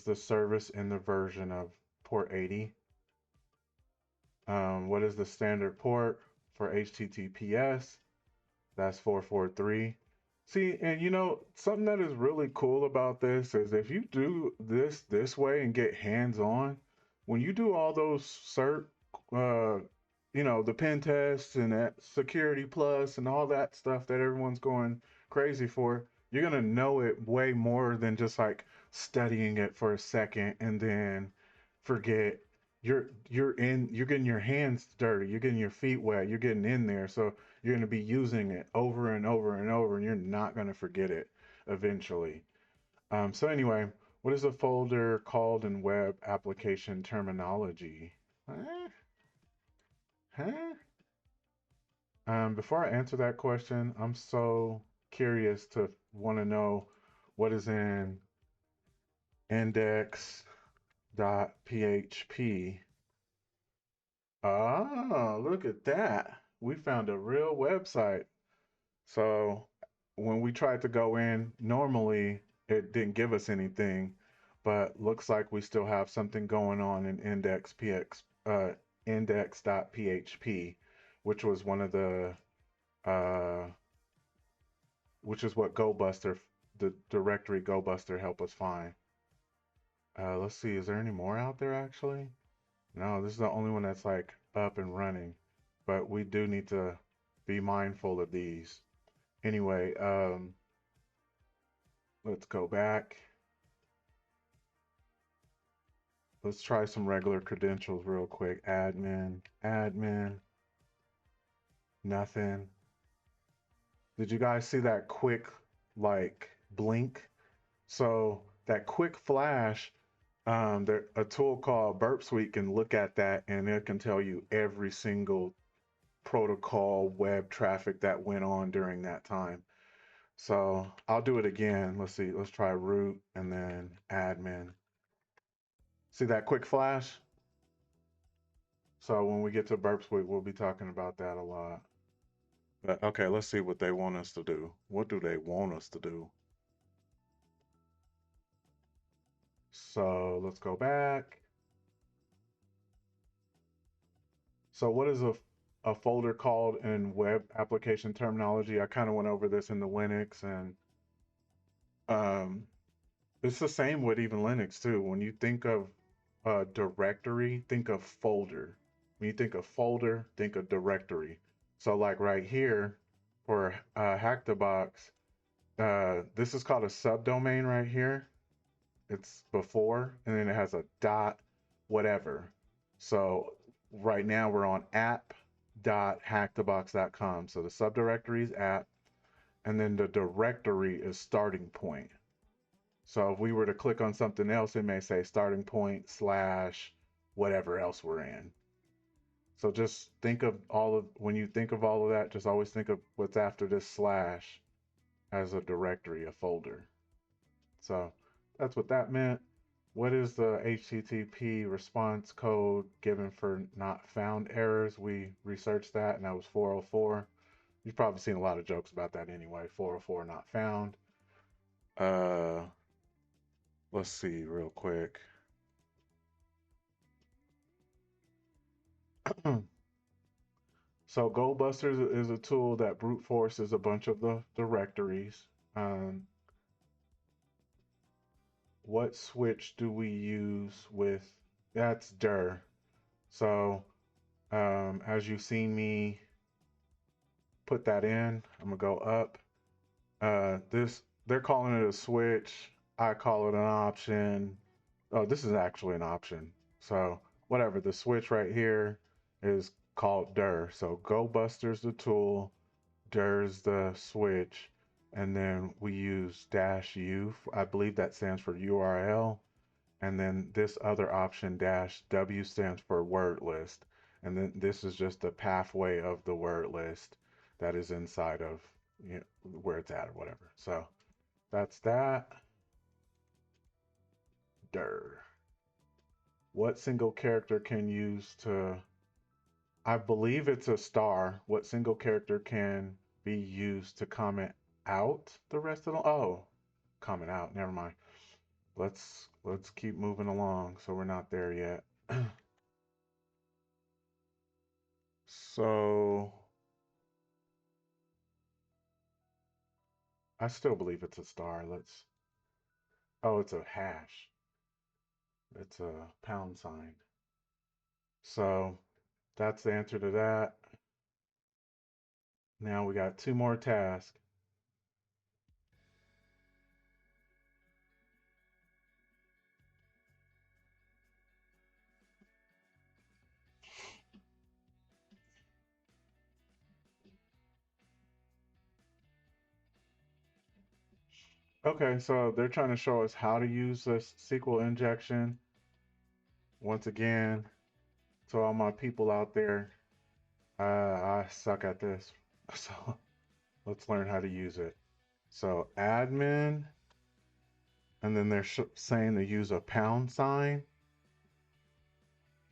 the service in the version of port 80. What is the standard port for HTTPS? That's 443. See, and something that is really cool about this is if you do this way and get hands-on, when you do all those uh, the pen tests and that security plus and all that stuff that everyone's going crazy for, you're gonna know it way more than just like studying it for a second and then forget. You're getting your hands dirty, you're getting your feet wet, you're getting in there. So you're going to be using it over and over and over, and you're not going to forget it eventually. So anyway, what is a folder called in web application terminology? Huh? Huh? Before I answer that question, I'm so curious to want to know what is in index.php. Ah, look at that. We found a real website. So when we tried to go in, normally it didn't give us anything, but looks like we still have something going on in index.php, which was one of the uh, which is what GoBuster, the directory GoBuster helped us find. Let's see, is there any more out there actually? No, this is the only one that's like up and running, but we do need to be mindful of these. Anyway, let's go back. Let's try some regular credentials real quick. Admin, nothing. Did you guys see that quick, like, blink? So that quick flash, there a tool called Burp Suite can look at that and it can tell you every single protocol web traffic that went on during that time. So I'll do it again. Let's see. Let's try root and then admin. See that quick flash? So when we get to Burp Suite, we'll be talking about that a lot. But okay, let's see what they want us to do. What do they want us to do? So let's go back. So what is a folder called in web application terminology? I kind of went over this in the Linux, and um, it's the same with even Linux too. When you think of a directory, think of folder. When you think of folder, think of directory. So like right here for Hack the Box, this is called a subdomain right here. It's before, and then it has a dot whatever. So right now we're on app.hackthebox.com. So the subdirectory is app, and then the directory is starting point. So if we were to click on something else, it may say starting point slash whatever else we're in. So just think of when you think of all of that, just always think of what's after this slash as a directory, a folder. So that's what that meant. What is the HTTP response code given for not found errors? We researched that and that was 404. You've probably seen a lot of jokes about that anyway. 404 not found. Uh, let's see real quick. So GoBusters is a tool that brute forces a bunch of the directories. Um, what switch do we use with, that's dir. So as you've seen me put that in, I'm gonna go up. This, they're calling it a switch. I call it an option. Oh, this is actually an option. So whatever, the switch right here is called dir. So Go Buster's the tool, dir's the switch, and then we use dash u. I believe that stands for URL. And then this other option dash W stands for word list. And then this is just the pathway of the word list that is inside of, you know, where it's at or whatever. So that's that. Dir. What single character can use to, I believe it's a star. What single character can be used to comment out the rest of the, oh, comment out, never mind. Let's keep moving along so we're not there yet. So I still believe it's a star. Let's, oh, it's a hash. It's a pound sign. So that's the answer to that. Now we got two more tasks. Okay, so they're trying to show us how to use this SQL injection. Once again, to all my people out there, I suck at this. So let's learn how to use it. So admin, and then they're saying to use a pound sign.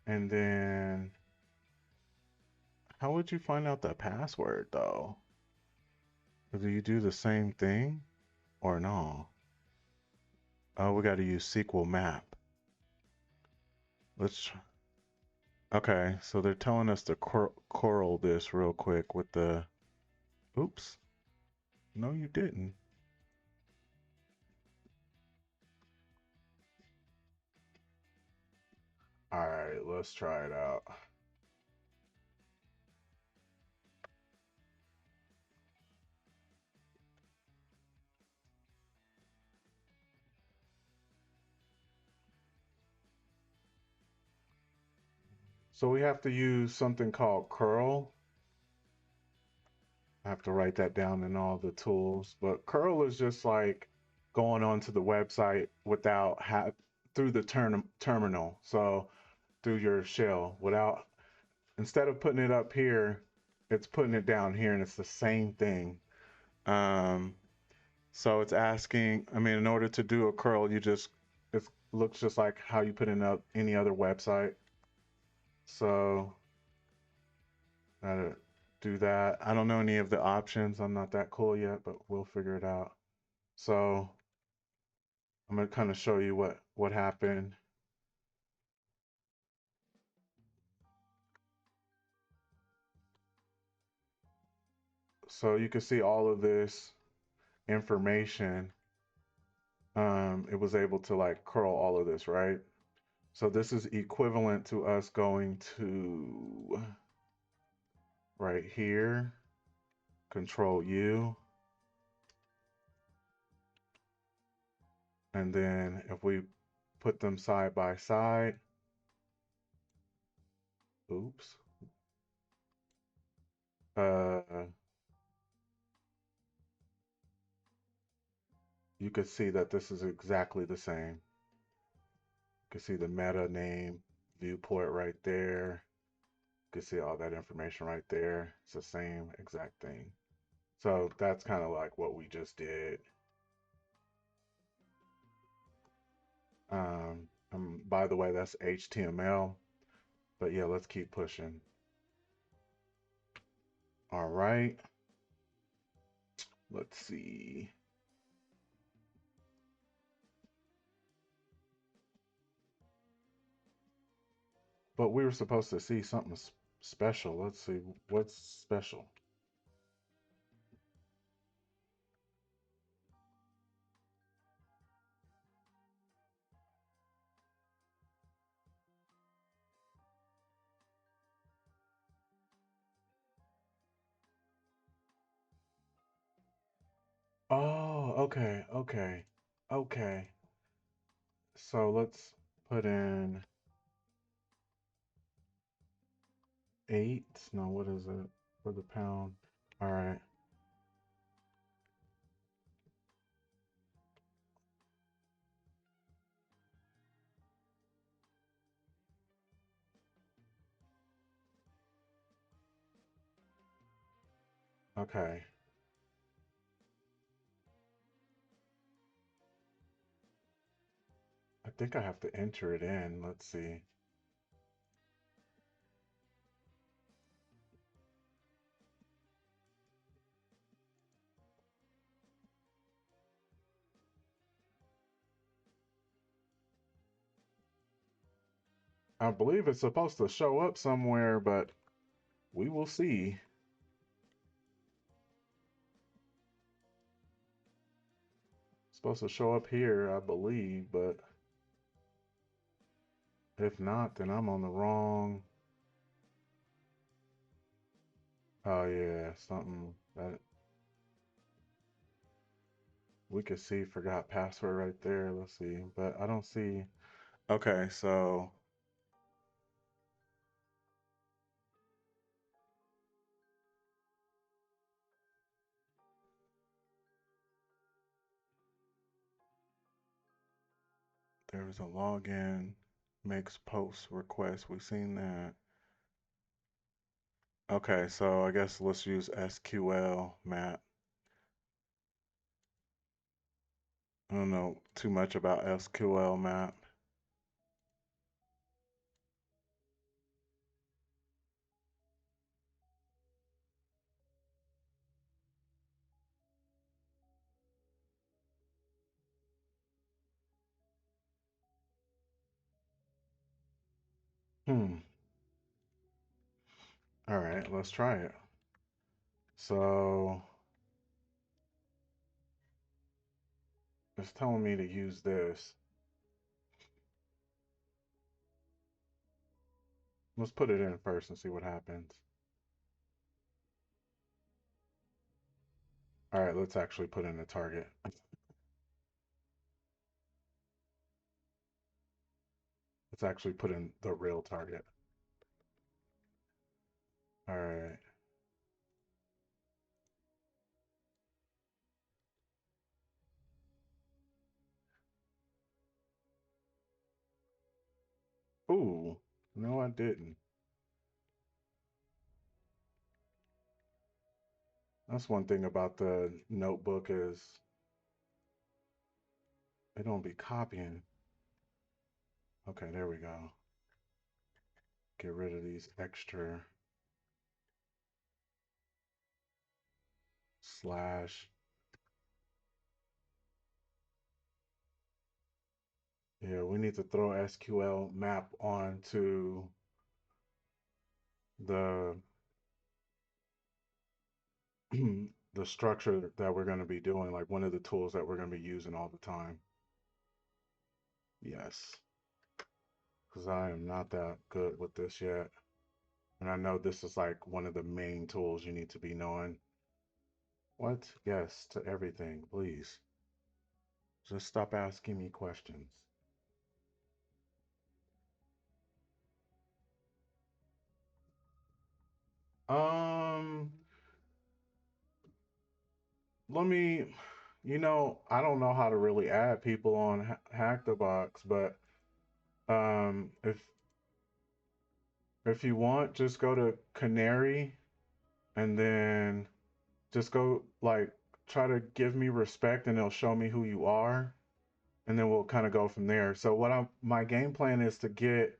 And then how would you find out the password though? Do you do the same thing or no? Oh, we got to use SQL map. Let's, okay, so they're telling us to curl this real quick with the, oops, no you didn't. All right, let's try it out. So we have to use something called curl. I have to write that down in all the tools, but curl is just like going onto the website without through the terminal. So through your shell without, instead of putting it up here, it's putting it down here, and it's the same thing. Um, so it's asking, I mean, in order to do a curl, you just, it looks just like how you put in any other website. So gotta do that. I don't know any of the options. I'm not that cool yet, but we'll figure it out. So I'm gonna kind of show you what happened. So you can see all of this information. It was able to like curl all of this, right? So this is equivalent to us going to right here, Control U, and then if we put them side by side, oops, you could see that this is exactly the same. You can see the meta name viewport right there. You can see all that information right there. It's the same exact thing. So that's kind of like what we just did. By the way, that's HTML. But yeah, let's keep pushing. All right. Let's see. But we were supposed to see something special. Let's see what's special. okay, okay, okay. So let's put in 8. No, what is it for the pound? All right. Okay. I think I have to enter it in. Let's see. I believe it's supposed to show up somewhere, but we will see. It's supposed to show up here, I believe, but if not, then I'm on the wrong. Oh yeah, something that we could see forgot password right there. Let's see, but I don't see. Okay, so there's a login, makes post request. We've seen that. Okay, so I guess let's use SQL map. I don't know too much about SQL map. Hmm. All right, let's try it. So it's telling me to use this. Let's put it in first and see what happens. All right, let's actually put in a target. Let's actually put in the real target. All right. Ooh, no, I didn't. That's one thing about the notebook is it don't be copying. Okay, there we go. Get rid of these extra slash. Yeah, we need to throw SQL map onto the the structure that we're going to be doing, like one of the tools that we're going to be using all the time. Yes, because I am not that good with this yet. And I know this is like one of the main tools you need to be knowing. What? Yes, to everything, please. Just stop asking me questions. Um, let me, I don't know how to really add people on Hack the Box, but if you want, just go to Canary and then just go like try to give me respect and it'll show me who you are and then we'll kind of go from there. So my game plan is to get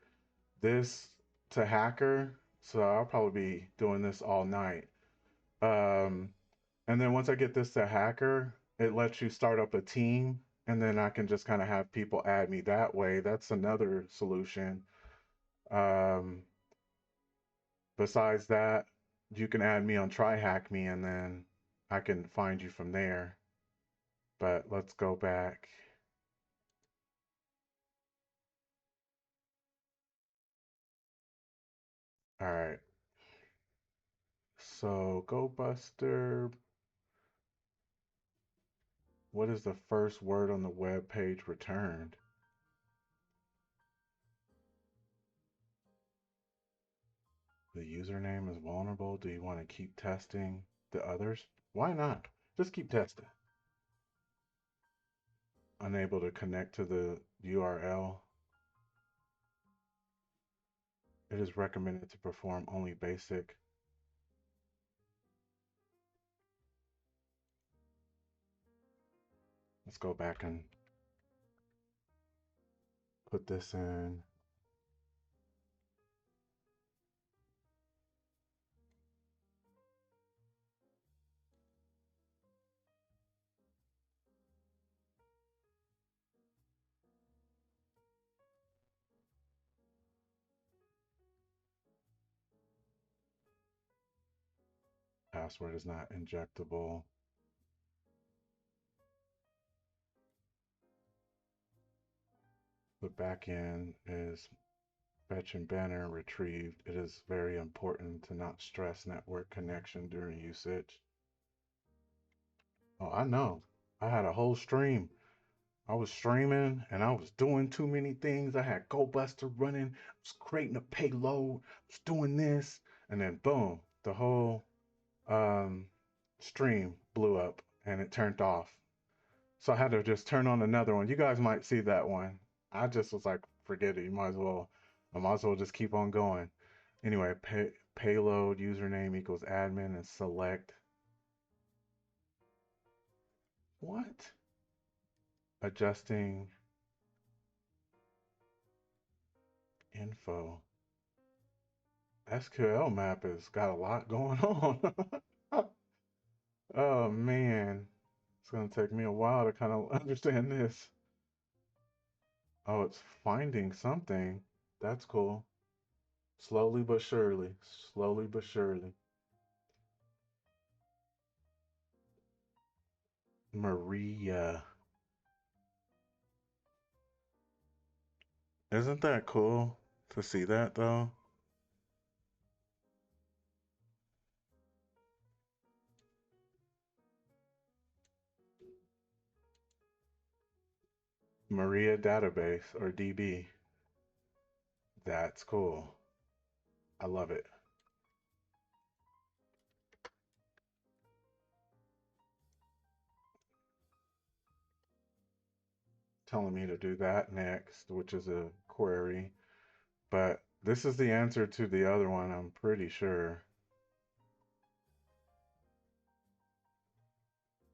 this to hacker. So I'll probably be doing this all night. Um, and then once I get this to hacker, it lets you start up a team and then I can just kind of have people add me that way. That's another solution. Um, Besides that, you can add me on Try Hack Me and then I can find you from there. But let's go back. All right. So Go Buster. What is the first word on the web page returned? The username is vulnerable. Do you want to keep testing the others? Why not? Just keep testing. Unable to connect to the URL. It is recommended to perform only basic. Let's go back and put this in. Password is not injectable. The backend is fetch and banner retrieved. It is very important to not stress network connection during usage. Oh, I know. I had a whole stream. I was streaming and I was doing too many things. I had GoBuster running, I was creating a payload, I was doing this, and then boom, the whole um, stream blew up and it turned off. So I had to just turn on another one. You guys might see that one. I just was like, forget it. I might as well just keep on going. Anyway, payload username equals admin and select what? Adjusting info. SQL map has got a lot going on. Oh man, it's gonna take me a while to kind of understand this. Oh, it's finding something. That's cool. Slowly but surely. Slowly but surely. Maria. Isn't that cool to see that though? Maria database or DB. That's cool. I love it. Telling me to do that next, which is a query. But this is the answer to the other one, I'm pretty sure.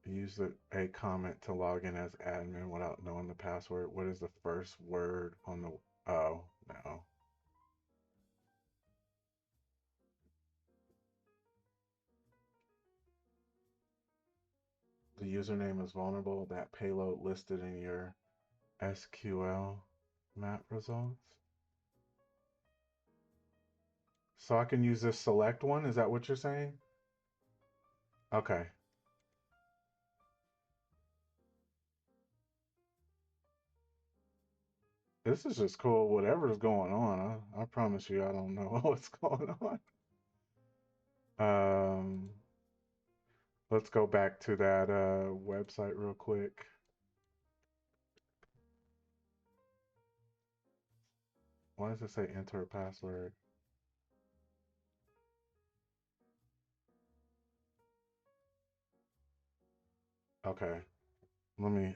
Use a comment to log in as admin without knowing the password. What is the first word on the... Oh, no. The username is vulnerable. That payload listed in your SQL map results. So I can use this select one? Is that what you're saying? Okay. This is just cool. Whatever's going on, I promise you I don't know what's going on. Um, let's go back to that website real quick. Why does it say enter a password? Okay, let me,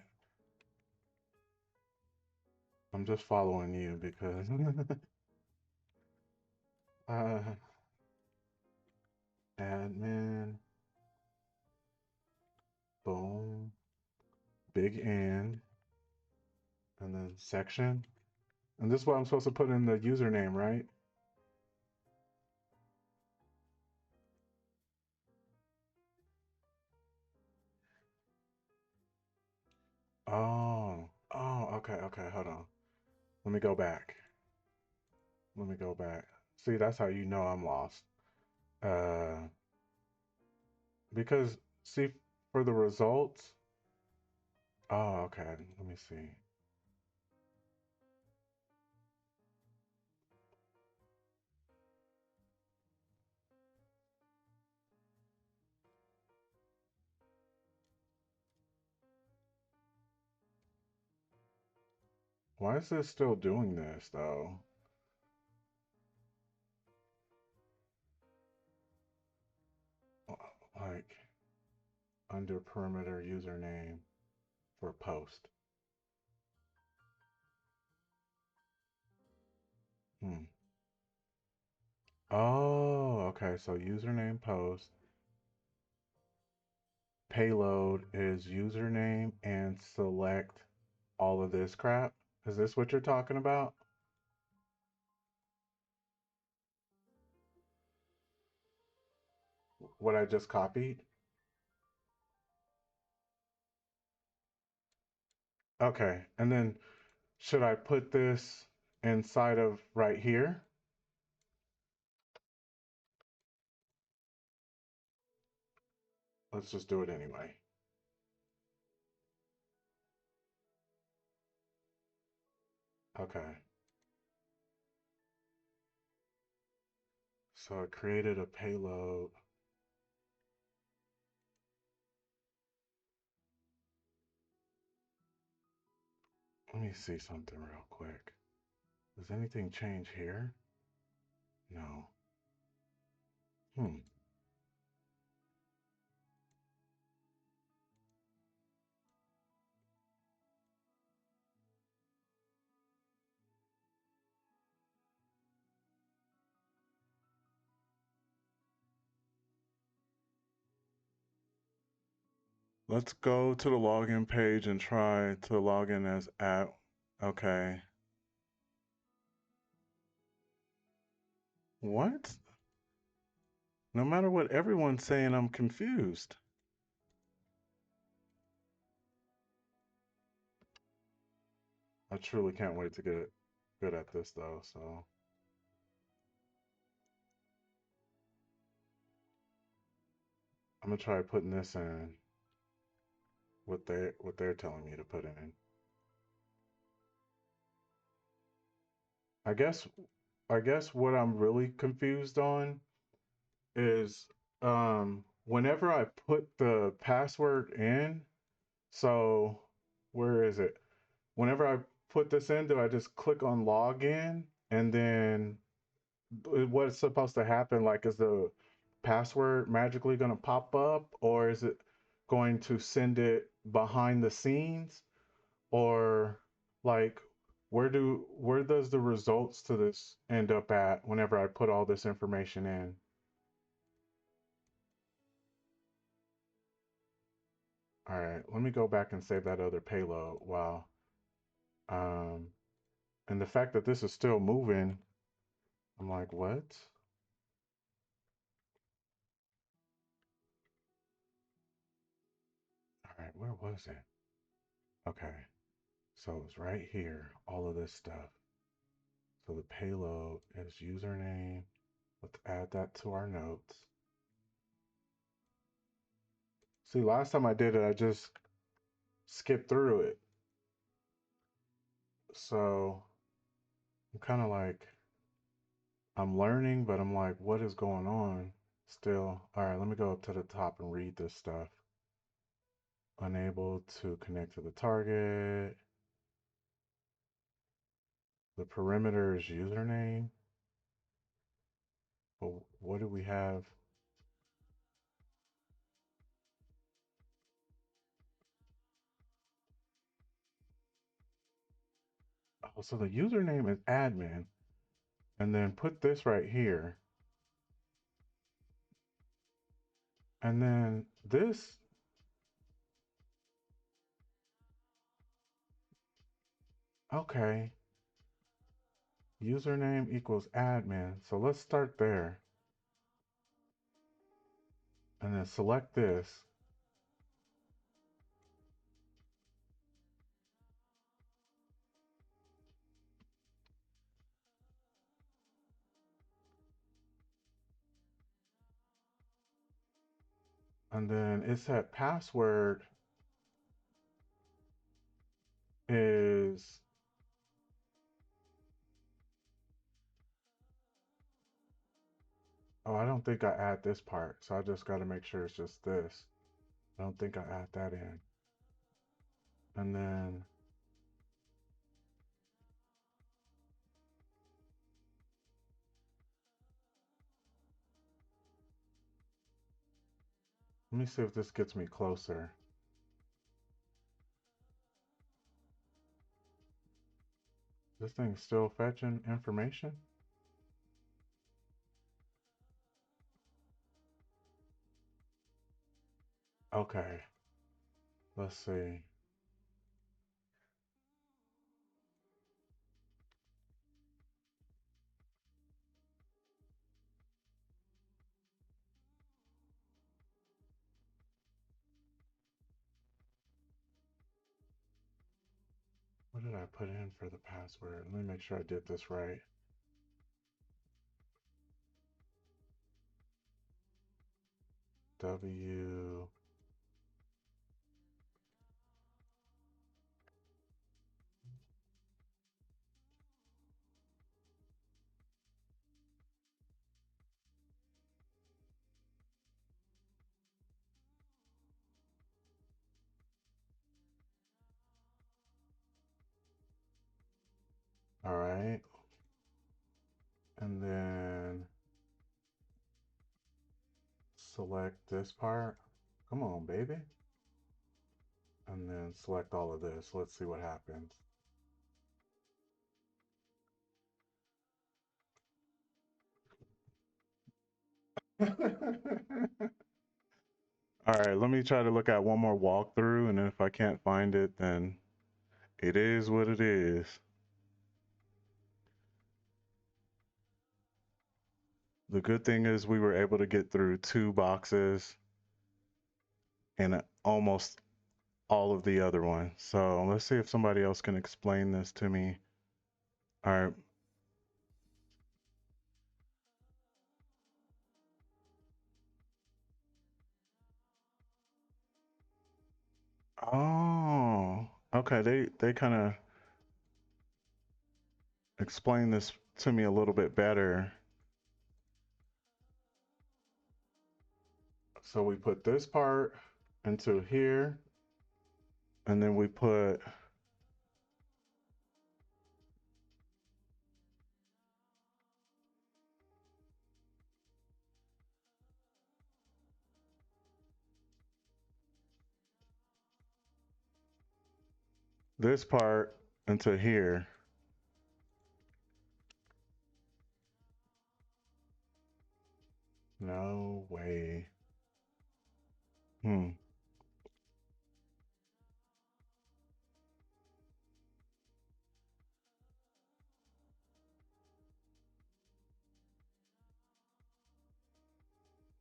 I'm just following you because uh, admin, boom, big and then section. And this is what I'm supposed to put in the username, right? Okay, hold on. Let me go back. Let me go back. See, that's how you know I'm lost. Uh, because see, for the results, oh, okay, let me see. Why is this still doing this though? Like under perimeter username for post. Hmm. Oh, okay. So username post. Payload is username and select all of this crap. Is this what you're talking about? What I just copied? Okay. And then should I put this inside of right here? Let's just do it anyway. Okay. So I created a payload. Let me see something real quick. Does anything change here? No. Hmm. Let's go to the login page and try to log in as at. Okay. What? No matter what everyone's saying, I'm confused. I truly can't wait to get good at this though. So I'm gonna try putting this in what they're telling me to put in. I guess I guess what I'm really confused on is whenever I put the password in, so where is it? Whenever I put this in, do I just click on login and then what's supposed to happen? Like, is the password magically going to pop up, or is it going to send it behind the scenes, or like where does the results to this end up at whenever I put all this information in? All right, let me go back and save that other payload. Wow. Um, and the fact that this is still moving, I'm like, what? All right, where was it? Okay, so it's right here, all of this stuff. So the payload is username. Let's add that to our notes. See, last time I did it, I just skipped through it. So I'm kind of like, I'm learning, but I'm like, what is going on still? All right, let me go up to the top and read this stuff. Unable to connect to the target. The perimeter is username. But what do we have? Oh, so the username is admin. And then put this right here. And then this, okay, username equals admin. So let's start there. And then select this. And then it said password is, oh, I don't think I add this part. So I just got to make sure it's just this. I don't think I add that in. And then Let me see if this gets me closer. This thing's still fetching information? Okay, let's see. What did I put in for the password? Let me make sure I did this right. W. All right. And then select this part. Come on, baby. And then select all of this. Let's see what happens. All right, let me try to look at one more walkthrough, and if I can't find it, then it is what it is. The good thing is we were able to get through 2 boxes and almost all of the other ones. So let's see if somebody else can explain this to me. All right. Oh, okay. They kind of explain this to me a little bit better. So we put this part into here, and then we put this part into here. No way. Hmm.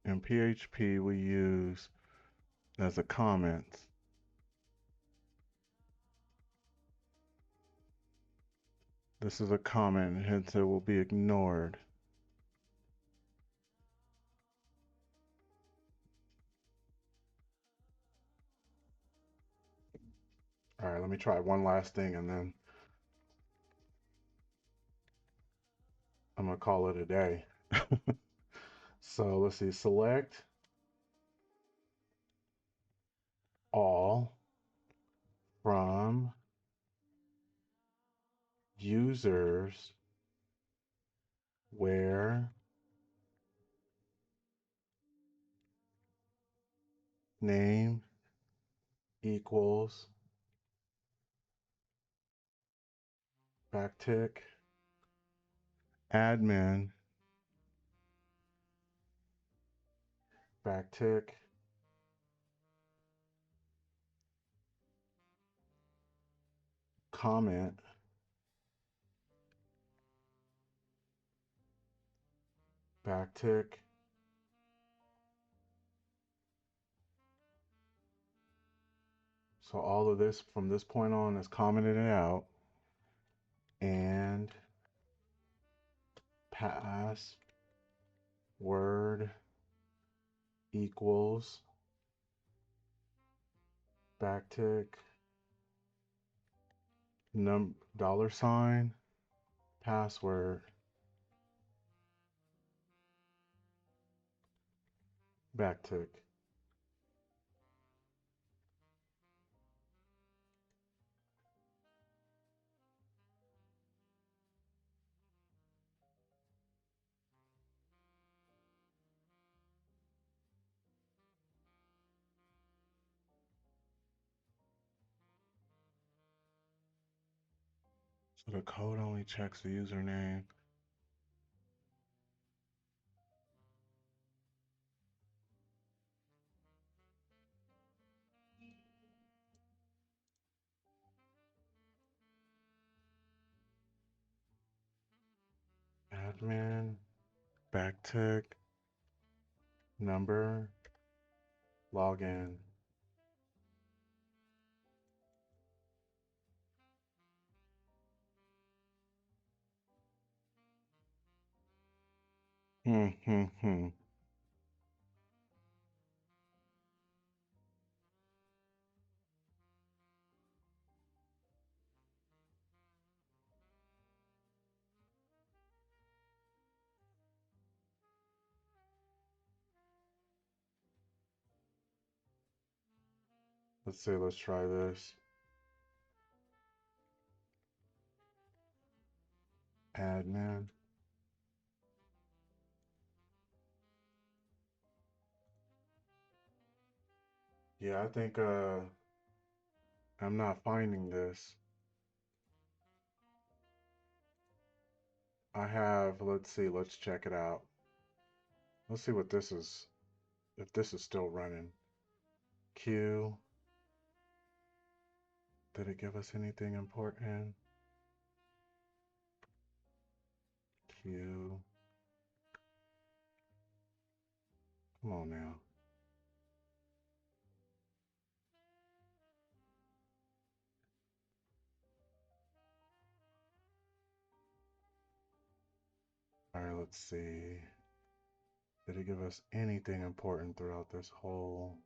In PHP, we use as a comment. This is a comment, hence it will be ignored. All right, let me try one last thing and then I'm gonna call it a day. So let's see, select all from users where name equals backtick admin backtick comment backtick so all of this from this point on is commented out and password equals backtick $, password backtick. So the code only checks the username. Admin, backtick, number, login. Hmm, hmm, hmm. Let's see, let's try this. Admin. Yeah, I think I'm not finding this. I have, let's see, let's check it out. Let's see what this is, if this is still running. Q, did it give us anything important? Q, come on now. All right, let's see. Did it give us anything important throughout this whole?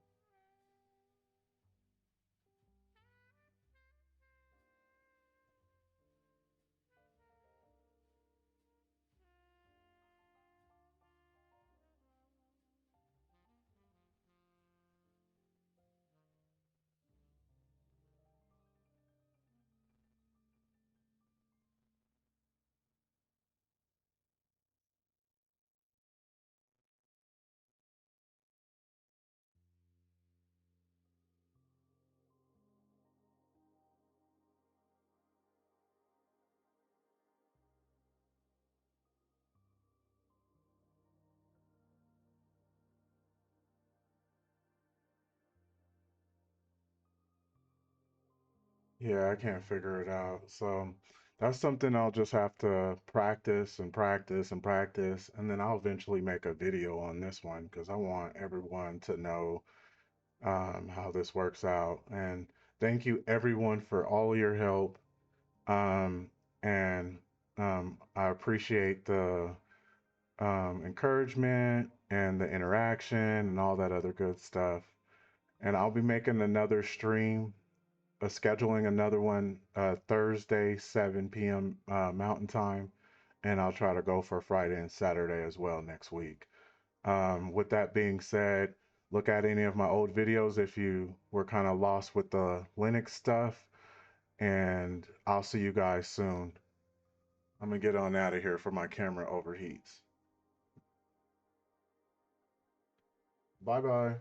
Yeah, I can't figure it out. So that's something I'll just have to practice and practice and practice, and then I'll eventually make a video on this one because I want everyone to know how this works out. And thank you everyone for all your help. Um, and I appreciate the encouragement and the interaction and all that other good stuff. And I'll be making another stream, scheduling another one Thursday, 7 p.m. Mountain Time, and I'll try to go for Friday and Saturday as well next week. With that being said, look at any of my old videos if you were kind of lost with the Linux stuff, and I'll see you guys soon. I'm gonna get on out of here for my camera overheats. Bye bye.